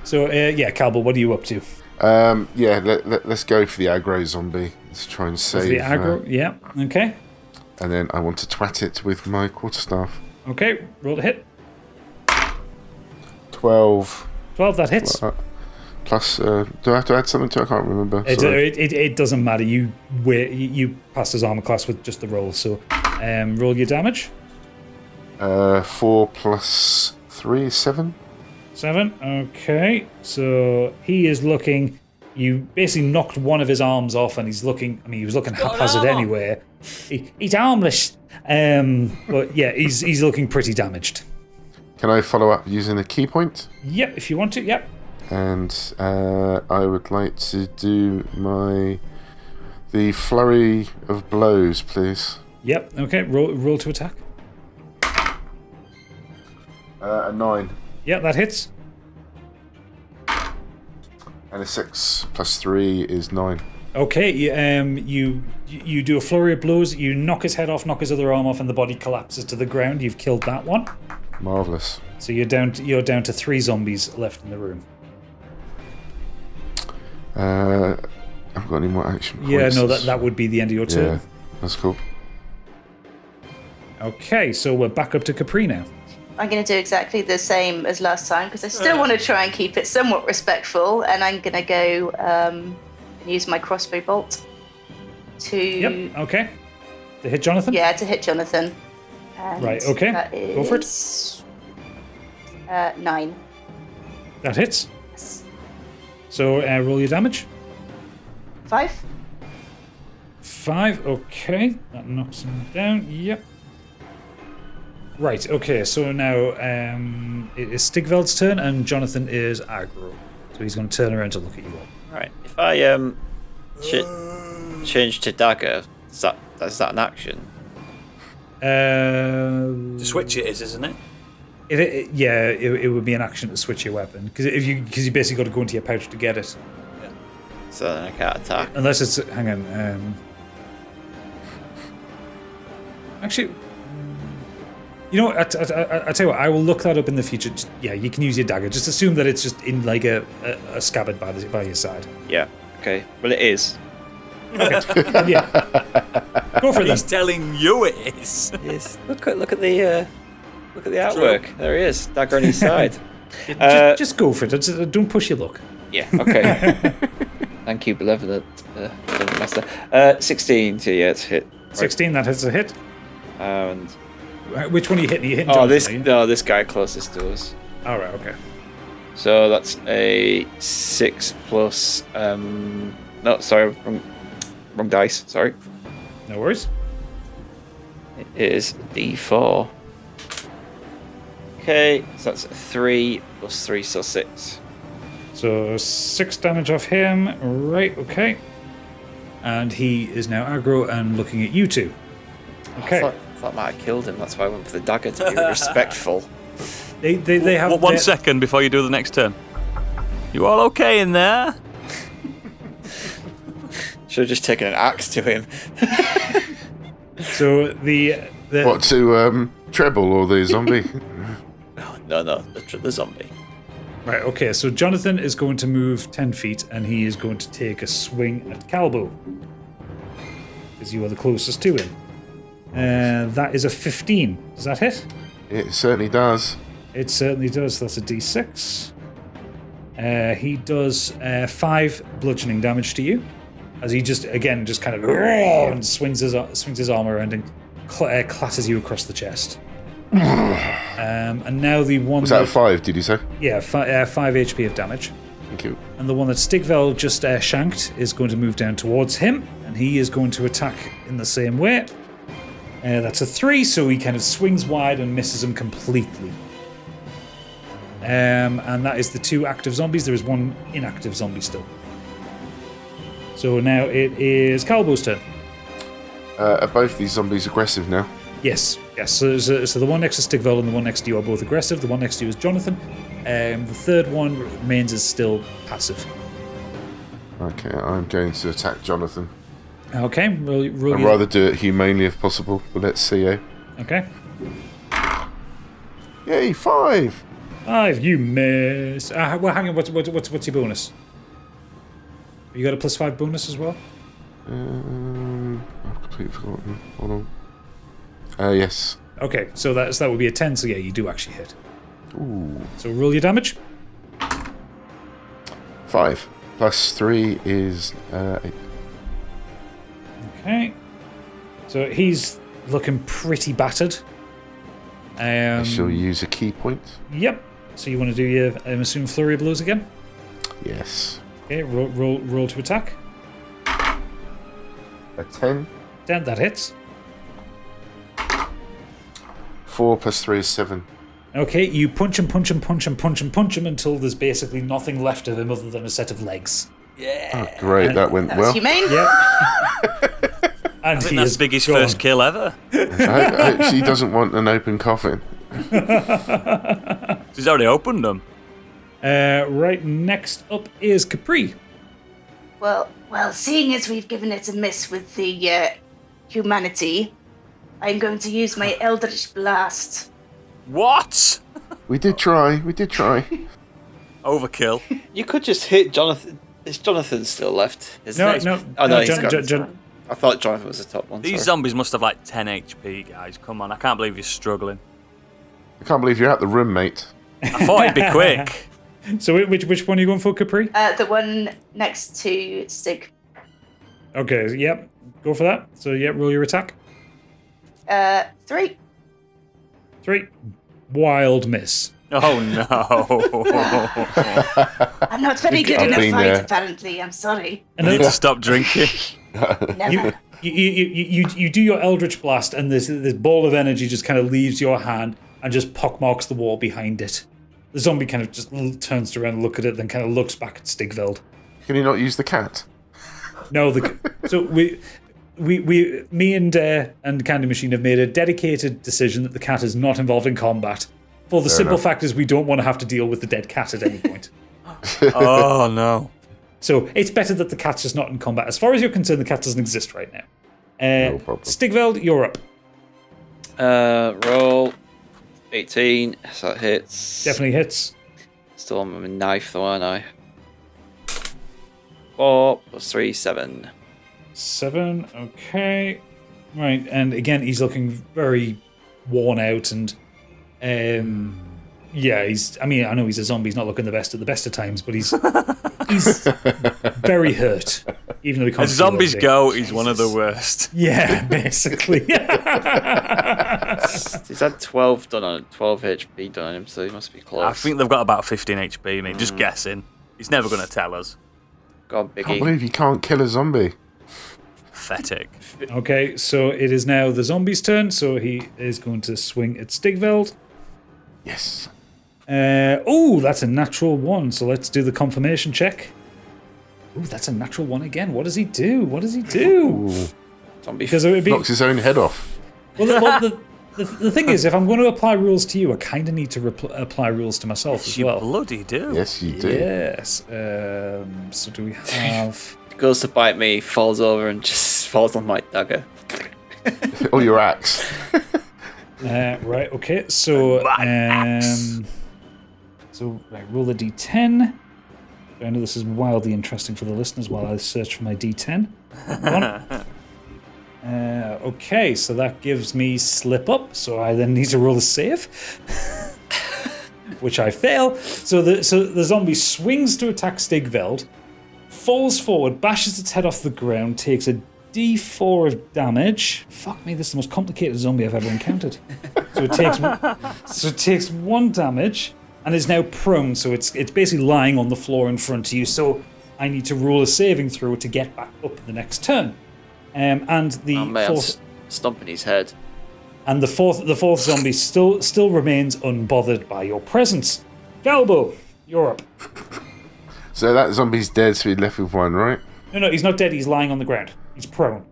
So Calbo, what are you up to? Let's go for the aggro zombie. Let's try and save The aggro, yeah, okay. And then I want to twat it with my quarterstaff. Okay, roll to hit. 12. 12, that hits. Plus, do I have to add something to it? I can't remember. It doesn't matter. You passed his armor class with just the roll. So, roll your damage. 4 plus 3 is 7. 7. Okay. So he is looking. You basically knocked one of his arms off, and he's looking. I mean, he was looking haphazard anyway. He's armless. But yeah, he's looking pretty damaged. Can I follow up using a key point? Yep, if you want to. Yep. And I would like to do the flurry of blows, please. Yep. Okay. Roll to attack. A 9. Yeah, that hits. And a 6 plus 3 is 9. Okay. You do a flurry of blows. You knock his head off, knock his other arm off, and the body collapses to the ground. You've killed that one. Marvellous. So you're down to 3 zombies left in the room. I haven't got any more action points. Yeah, no, that would be the end of your turn. Yeah, that's cool. Okay, so we're back up to Capri now. I'm going to do exactly the same as last time because I still want to try and keep it somewhat respectful, and I'm going to go and use my crossbow bolt to... Yep, okay. To hit Jonathan? Yeah, to hit Jonathan. And right, okay. that is, go for it. 9. That hits. Yes. So roll your damage. 5. 5, okay. That knocks him down, yep. Right, okay, so now it is Stigveld's turn and Jonathan is aggro. So he's going to turn around to look at you all. Right. If I change to dagger, is that an action? To switch it is, isn't it? It would be an action to switch your weapon because you basically got to go into your pouch to get it. Yeah. So then I can't attack. Unless it's hang on. Actually, you know what? I tell you what. I will look that up in the future. You can use your dagger. Just assume that it's just in like a scabbard by your side. Yeah. Okay. Well, it is. Okay. Yeah. Go for it. He's Then. telling you it is. Yes. Look at the artwork. There he is. Dagger on his side. Just go for it. Don't push your luck. Yeah. Okay. Thank you, benevolent master. 16 to to hit. 16, that hits a hit. And which one are you hitting? Are you hitting Jonathan, this guy closest to us. All right, okay. So that's a 6 plus. No, sorry, wrong dice. Sorry. No worries. It is D4. Okay, so that's 3 plus 3, so 6. So 6 damage off him. Right, okay. And he is now aggro and looking at you two. Okay. I thought I might have killed him. That's why I went for the dagger to be respectful. They have 1 second before you do the next turn. You all okay in there? Should have just taken an axe to him. So the What, to treble or the zombie? No, the zombie. right, okay. So Jonathan is going to move 10 feet, and he is going to take a swing at Calbo, because you are the closest to him. That is a 15. Does that hit? It certainly does. It certainly does. That's a D6. He does 5 bludgeoning damage to you, as he just kind of and swings his arm around and clatters you across the chest. And now the one Was that 5, did you say? Yeah, 5 HP of damage. Thank you. And the one that Stigvel just shanked is going to move down towards him, and he is going to attack in the same way. That's a 3, so he kind of swings wide and misses him completely. And that is the 2 active zombies. There is 1 inactive zombie still. So now it is Calbo's turn. Are both these zombies aggressive now? Yes. So the one next to Stigvel and the one next to you are both aggressive. The one next to you is Jonathan. The third one remains as still passive. Okay, I'm going to attack Jonathan. Okay, roll I'd rather do it humanely if possible, but let's see, eh? Okay. Yay, 5! 5, you miss. Well, hang on, what's your bonus? You got a +5 bonus as well? I've completely forgotten. Hold on. Yes. Okay, so that would be a 10, so yeah, you do actually hit. Ooh. So roll your damage. 5 plus 3 is 8. Okay. So he's looking pretty battered. I shall use a key point. Yep. So you want to do your, I'm assuming, flurry of blows again? Yes. Okay, roll to attack. A 10. 10, that hits. 4 plus 3 is 7. Okay, you punch him until there's basically nothing left of him other than a set of legs. Oh, great, that went well. Humane. Yep. And I think that's Biggie's first kill ever. I hope she doesn't want an open coffin. She's already opened them. Right, next up is Capri. Well, seeing as we've given it a miss with the humanity, I'm going to use my Eldritch Blast. What? We did try. Overkill. You could just hit Jonathan. Is Jonathan still left? No. Oh, no, he's John, gone. I thought Jonathan was the top one. These zombies must have like 10 HP, guys. Come on, I can't believe you're struggling. I can't believe you're out the room, mate. I thought it'd be quick. So which one are you going for, Capri? The one next to Stig. Okay, yep. Go for that. So, yeah, roll your attack. 3. 3. Wild miss. Oh, no. I'm not very good in a fight, apparently. I'm sorry. I need to stop drinking. Never. You do your Eldritch Blast, and this ball of energy just kind of leaves your hand and just pockmarks the wall behind it. The zombie kind of just turns around and looks at it, then kind of looks back at Stigveld. Can you not use the cat? No, so me and Candy Machine have made a dedicated decision that the cat is not involved in combat. For the simple fact is we don't want to have to deal with the dead cat at any point. Oh, no. So it's better that the cat's just not in combat. As far as you're concerned, the cat doesn't exist right now. No problem. Stigveld, you're up. Roll 18, so that hits. Definitely hits. Still on my knife though, aren't I? 4 plus 3, 7. 7, okay. Right, and again, he's looking very worn out and... yeah, I know he's a zombie, he's not looking the best at the best of times, but he's He's very hurt, even though he can't. As zombies anything. go, he's one of the worst. Yeah, basically. He's had 12 HP done on him, so he must be close. I think they've got about 15 HP, mate. Just guessing. He's never going to tell us. Go on, I can't Biggie. believe you can't kill a zombie. Pathetic. Okay, so it is now the zombie's turn, so he is going to swing at Stigveld. Yes. That's a natural 1, so let's do the confirmation check. Ooh, that's a natural 1 again. What does he do? Ooh. Zombie. Because it would be... Knocks his own head off. Well, the thing is, if I'm going to apply rules to you, I kind of need to apply rules to myself as You well. bloody do. Yes, you do. Yes. So do we have... Goes to bite me, falls over, and just falls on my dagger. Or your axe. Right, okay, so... roll the d10. I know this is wildly interesting for the listeners while I search for my d10. Okay, so that gives me slip up, so I then need to roll a save. Which I fail. So the zombie swings to attack Stigveld, falls forward, bashes its head off the ground, takes a d4 of damage. Fuck me, this is the most complicated zombie I've ever encountered. So it takes 1 damage and is now prone, so it's basically lying on the floor in front of you. So I need to roll a saving throw to get back up the next turn. And the fourth, stomping his head. And the fourth zombie still remains unbothered by your presence. Galbo, you're up. So that zombie's dead, so we're left with 1, right? No, he's not dead. He's lying on the ground. He's prone.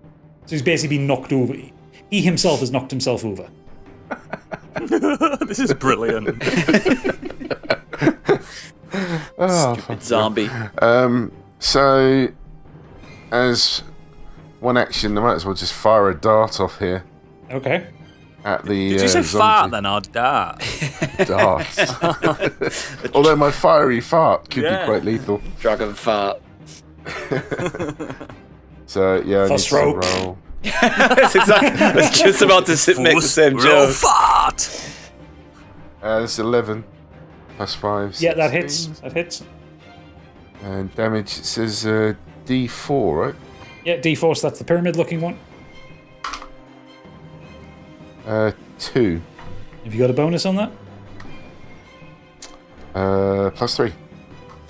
So he's basically been knocked over. He himself has knocked himself over. This is brilliant. Stupid zombie. So, as one action, I might as well just fire a dart off here Okay. at the Did you say zombie. fart then, or dart? Dart. Although my fiery fart could be quite lethal. Dragon fart. So, yeah, I need First to rope. roll. That's exactly. I was just about to make the same Roll joke. fart! That's 11 plus 5. Yeah, that 16. hits. That hits. And damage, it says D4, right? Yeah, D4, so that's the pyramid-looking one. 2. Have you got a bonus on that? Plus 3.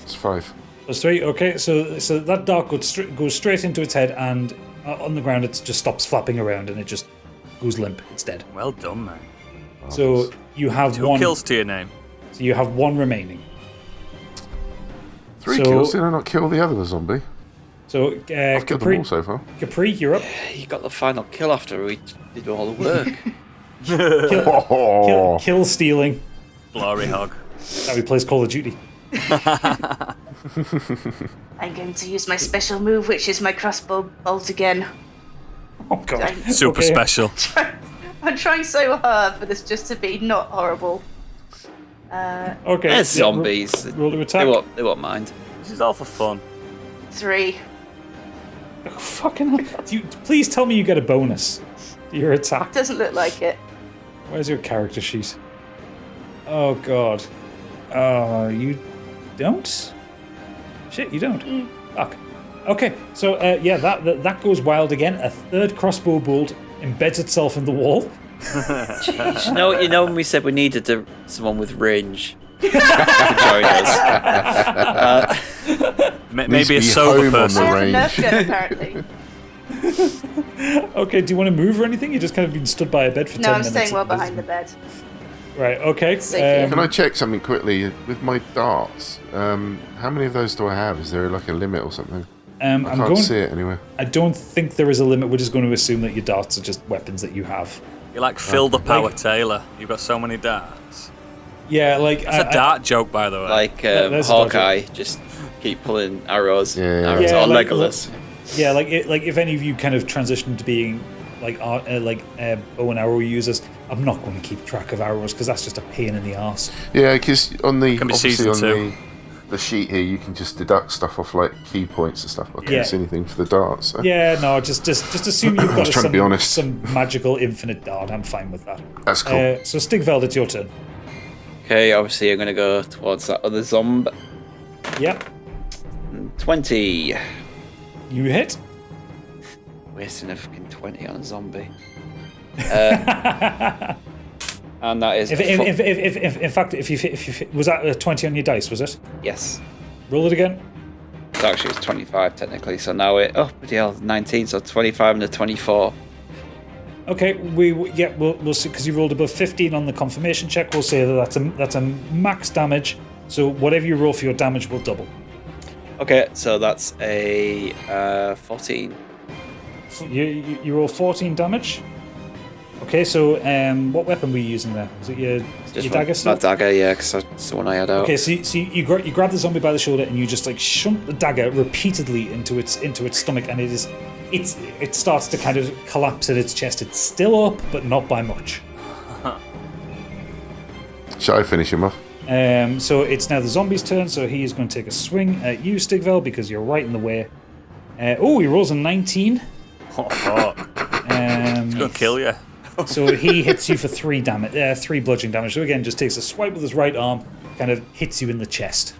It's 5. Plus 3. Okay, so that dart goes straight into its head, and on the ground it just stops flapping around, and it just goes limp. It's dead. Well done, man. So you have 2 one. kills to your name. So you have 1 remaining. 3 So- kills? Did I not kill the other zombie? So I've killed them Capri, all so far. Capri, you're up. He got the final kill after we did all the work. Kill stealing. Glory hog. How he plays Call of Duty. I'm going to use my special move, which is my crossbow bolt again. Oh god. Super Okay. special. I'm trying so hard for this just to be not horrible. Okay. They're zombies. Roll to attack. They won't mind. This is all for fun. 3. Oh, fucking hell. Please tell me you get a bonus to your attack. Doesn't look like it. Where's your character sheet? Oh god. You don't? Shit, you don't. Fuck. Okay, so that goes wild again. A third crossbow bolt embeds itself in the wall. Jeez. You know when we said we needed someone with range to join us? Maybe a be sober home on person. the I range. have a Nerf gun, apparently. Okay, do you want to move or anything? You've just kind of been stood by a bed for 10 No, I'm minutes. staying well behind the bed. Right, okay. Safe, Can I check something quickly? With my darts, how many of those do I have? Is there like a limit or something? I can't see it anywhere. I don't think there is a limit. We're just going to assume that your darts are just weapons that you have. You're like Phil the Power Taylor. You've got so many darts. Yeah, like... That's a dart joke, by the way. Like there's a Hawkeye, just keep pulling arrows. Yeah. Arrows Yeah, or like- Legolas. Yeah, like if any of you kind of transition to being like bow and arrow users, I'm not going to keep track of arrows because that's just a pain in the arse. Yeah, because on the Can be obviously season on 2. the sheet here, you can just deduct stuff off like key points and stuff. I can't Yeah. see anything for the darts. So. Yeah, no, just assume you've got trying to be honest. some magical infinite dart. I'm fine with that. That's cool. So Stigveld, it's your turn. Okay, obviously I'm gonna go towards that other zombie. Yep. 20. You hit. Wasting a fucking 20 on a zombie. And that is. In fact, if you was that a 20 on your dice? Was it? Yes. Roll it again. So actually, it's 25 technically. So now bloody hell, 19. So 25 and a 24. Okay, we'll see, because you rolled above 15 on the confirmation check. We'll say that that's a max damage. So whatever you roll for your damage will double. Okay, so that's a 14. So you roll 14 damage. Okay, so what weapon were you using there? Was it your dagger? My dagger, yeah, because that's the one I had out. Okay, so you grab the zombie by the shoulder and you just like shunt the dagger repeatedly into its stomach, and it starts to kind of collapse at its chest. It's still up, but not by much. Shall I finish him off? So it's now the zombie's turn, so he is going to take a swing at you, Stigvel, because you're right in the way. He rolls a 19. Oh, fuck. It's going to kill you. So he hits you for 3 bludgeoning damage. So again, just takes a swipe with his right arm, kind of hits you in the chest.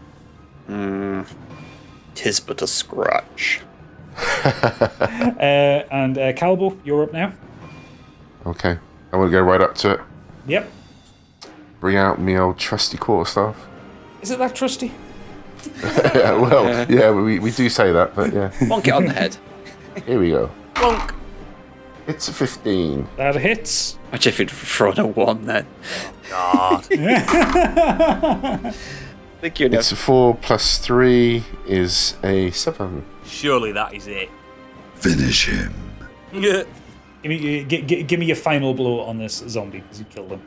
Tis but a scratch. And Calbo, you're up now. Okay. I'm going to go right up to it. Yep. Bring out me old trusty quarterstaff. Is it that trusty? Yeah, we do say that, but yeah. Bonk it on the head. Here we go. Bonk. It's a 15. That hits. Imagine if you'd thrown a 1 then. God. Thank you. It's a 4 plus 3 is a 7. Surely that is it. Finish him. Yeah. Give me your final blow on this zombie, because you killed him.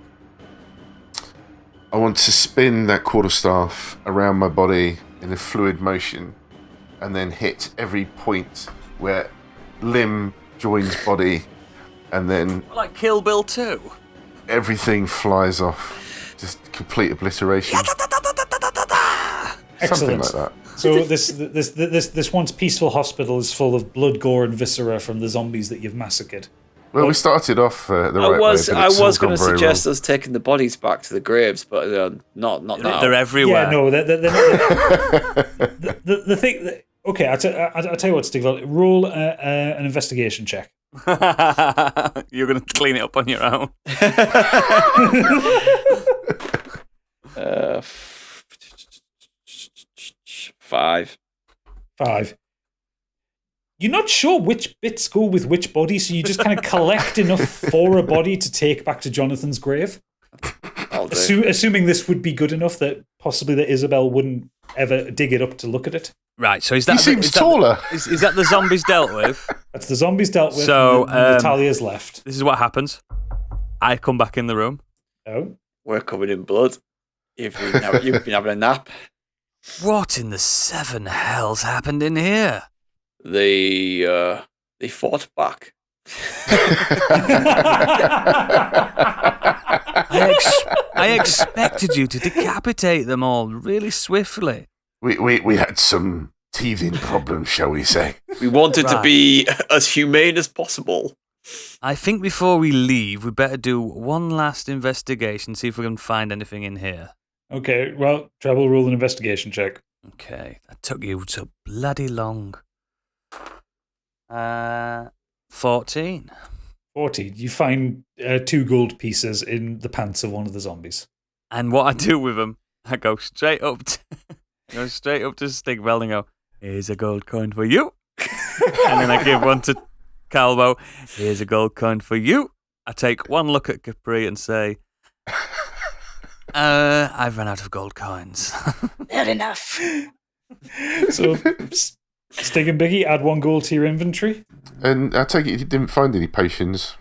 I want to spin that quarterstaff around my body in a fluid motion and then hit every point where limb joins body, and then Like Kill Bill 2. everything flies off. Just complete obliteration. Something like that. So this once peaceful hospital is full of blood, gore, and viscera from the zombies that you've massacred. Well, we started off the right way. I but it's was all going to gone very suggest wrong. us taking the bodies back to the graves, but not now. They're everywhere. Yeah, no. The thing. Okay, I'll tell you what, Stigvel. Roll an investigation check. You're going to clean it up on your own. 5. 5. You're not sure which bits go with which body, so you just kind of collect enough for a body to take back to Jonathan's grave. Assuming this would be good enough that possibly that Isabel wouldn't ever dig it up to look at it. Right, so is that... He seems taller. Is that the zombies dealt with? That's the zombies dealt with, So, and Natalia's left. This is what happens. I come back in the room. Oh? We're covered in blood. You've been having a nap. What in the 7 hells happened in here? They fought back. I expected you to decapitate them all really swiftly. We had some teething problems, shall we say. We wanted to be as humane as possible. I think before we leave, we better do one last investigation, see if we can find anything in here. Okay, well, Treble, roll an investigation check. Okay, that took you so bloody long. 14. 14. You find 2 gold pieces in the pants of one of the zombies. And what I do with them, I go straight up to Stigvel and go, here's a gold coin for you. And then I give one to Calvo, here's a gold coin for you. I take one look at Capri and say, I've run out of gold coins. Fair enough. So, Stig and Biggie, add 1 gold to your inventory. And I take it you didn't find any potions.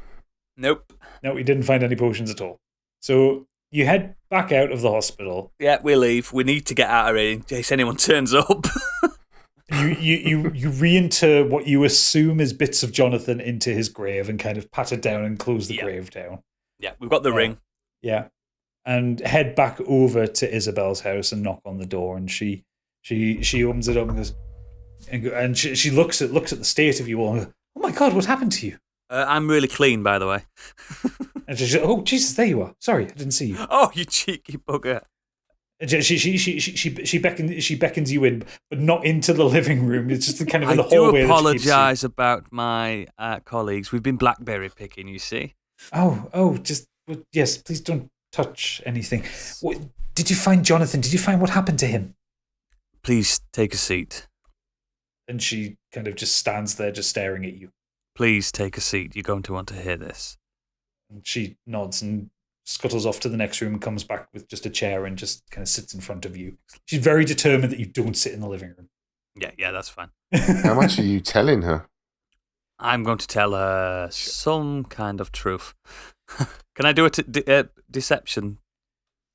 Nope. No, we didn't find any potions at all. So you head back out of the hospital. Yeah, we leave. We need to get out of here in case anyone turns up. You re-enter what you assume is bits of Jonathan into his grave and kind of pat it down and close the grave down. Yeah, we've got the ring. Yeah. And head back over to Isabel's house and knock on the door, and she opens it up and goes, and she looks at the state of you all and goes, oh my God, what happened to you? I'm really clean, by the way. And she says, oh, Jesus, there you are. Sorry, I didn't see you. Oh, you cheeky bugger. She beckons you in, but not into the living room. It's just kind of in the I do hallway. apologise about my colleagues. We've been blackberry picking, you see. Yes, please don't touch anything. Did you find Jonathan? Did you find what happened to him? Please take a seat. And she kind of just stands there, just staring at you. Please take a seat. You're going to want to hear this. And she nods and scuttles off to the next room and comes back with just a chair and just kind of sits in front of you. She's very determined that you don't sit in the living room. Yeah, that's fine. How much are you telling her? I'm going to tell her some kind of truth. Can I do a deception?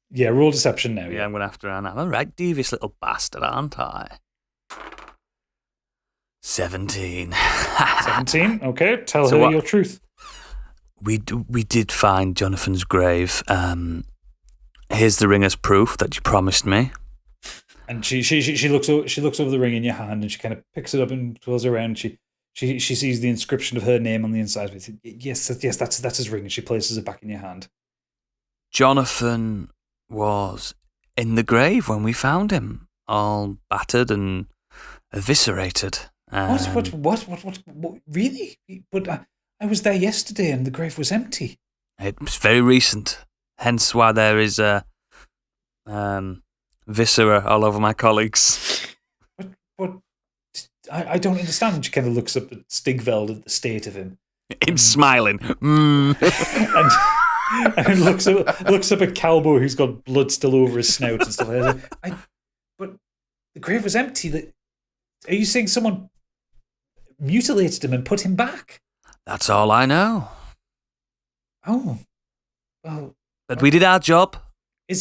Yeah, roll deception now. Yeah, I'm going to have to. I'm a right devious little bastard, aren't I? 17. 17? Okay, tell her your truth. We did find Jonathan's grave. Here's the ring as proof that you promised me. And she looks over the ring in your hand and she kind of picks it up and twirls it around. She sees the inscription of her name on the inside. Yes, that's his ring. And she places it back in your hand. Jonathan was in the grave when we found him, all battered and eviscerated. What? Really? But I was there yesterday and the grave was empty. It was very recent, hence why there is a viscera all over my colleagues. But I don't understand. She kind of looks up at Stigveld at the state of him. Him smiling. And looks up at Calbo, who's got blood still over his snout and stuff like that. But the grave was empty. Are you saying someone mutilated him and put him back? That's all I know. Oh, well. But we did our job.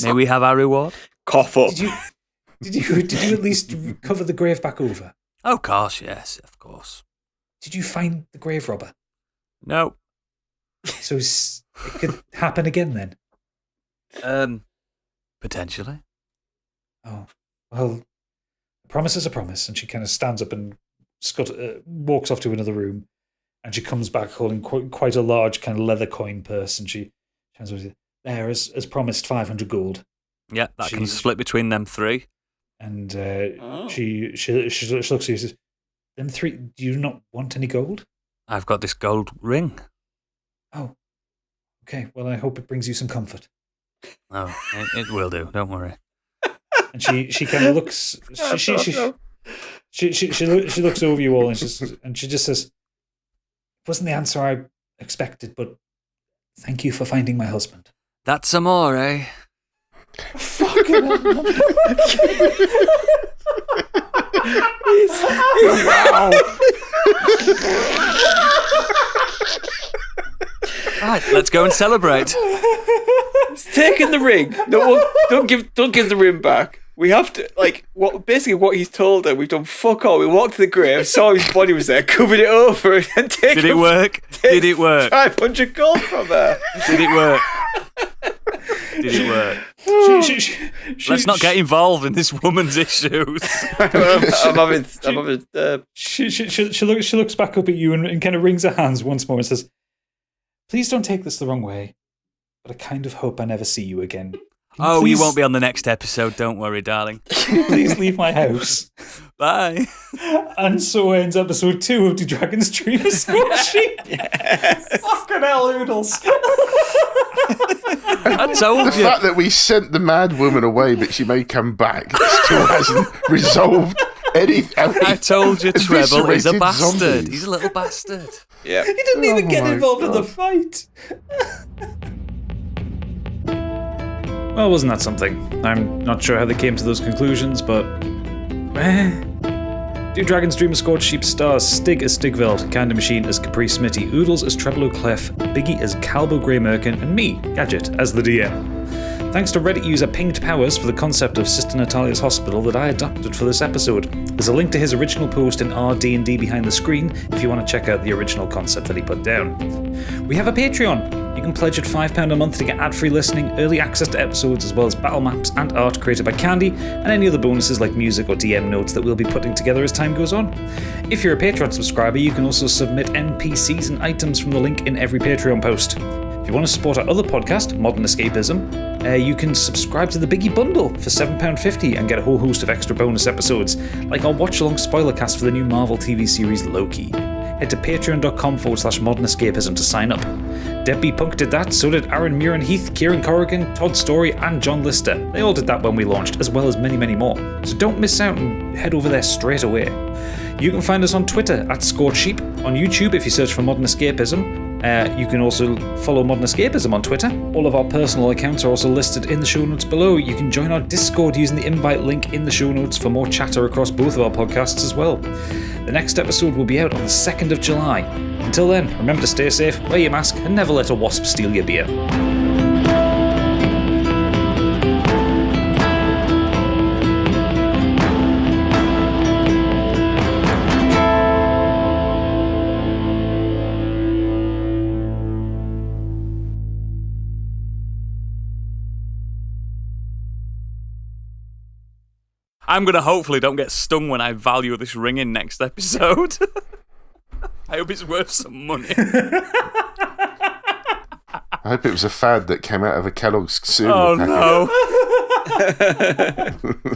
May we have our reward? Cough up. Did you at least cover the grave back over? Of course, yes, of course. Did you find the grave robber? No. So it could happen again then? Potentially. Oh, well, a promise is a promise. And she kind of stands up and walks off to another room. And she comes back holding quite a large kind of leather coin purse. And she turns over there, as promised, 500 gold. Yeah, that can split between them three. And she looks at you and says, them three, do you not want any gold? I've got this gold ring. Oh, okay. Well, I hope it brings you some comfort. Oh, it will do. Don't worry. And she kind of looks. She looks over you all and she just says, "It wasn't the answer I expected, but thank you for finding my husband." That's amore. Eh? Fucking Wow. Right, let's go and celebrate. He's taking the ring. No, don't give the ring back. We have to, what he's told her. We've done fuck all. We walked to the grave, saw his body was there, covered it over, and taken. Did it work? Did it work? 500 gold from her. Did it work? Did it work? Let's not get involved in this woman's issues. She looks back up at you and kind of wrings her hands once more and says, "Please don't take this the wrong way, but I kind of hope I never see you again. You won't be on the next episode. Don't worry, darling. Please leave my house." Bye. And so ends episode 2 of Do Dragons Dream of Scorched? Yes. Fucking hell, Oodles. I told the you. fact that we sent the mad woman away, but she may come back, still hasn't resolved anything. I told you, Treble is a Eviscerated bastard. zombies. He's a little bastard. Yeah. He didn't even get my involved in the God. fight. Well, wasn't that something? I'm not sure how they came to those conclusions, but... Do Dragons Dream of Scorched Sheep stars Stig as Stigveld, Candy Machine as Capri Smitty, Oodles as Treble O'Clef, Biggie as Calbo Grey Merkin, and me, Gadget, as the DM. Thanks to Reddit user Pinged Powers for the concept of Sister Natalia's Hospital that I adopted for this episode. There's a link to his original post in our D&D behind the screen if you want to check out the original concept that he put down. We have a Patreon. You can pledge at £5 a month to get ad-free listening, early access to episodes, as well as battle maps and art created by Candy, and any other bonuses like music or DM notes that we'll be putting together as time goes on. If you're a Patreon subscriber, you can also submit NPCs and items from the link in every Patreon post. If you want to support our other podcast, Modern Escapism, you can subscribe to the Biggie Bundle for £7.50 and get a whole host of extra bonus episodes, like our watch-along spoiler cast for the new Marvel TV series Loki. Head to patreon.com/Modern Escapism to sign up. Deadbeat Punk did that, so did Aaron Muren Heath, Kieran Corrigan, Todd Story, and John Lister. They all did that when we launched, as well as many, many more. So don't miss out and head over there straight away. You can find us on Twitter at Scorched, on YouTube if you search for Modern Escapism. You can also follow Modern Escapism on Twitter. All of our personal accounts are also listed in the show notes below. You can join our Discord using the invite link in the show notes for more chatter across both of our podcasts as well. The next episode will be out on the 2nd of July. Until then, remember to stay safe, wear your mask, and never let a wasp steal your beer. I'm going to hopefully don't get stung when I value this ring in next episode. I hope it's worth some money. I hope it was a fad that came out of a Kellogg's cereal packet. Oh, no.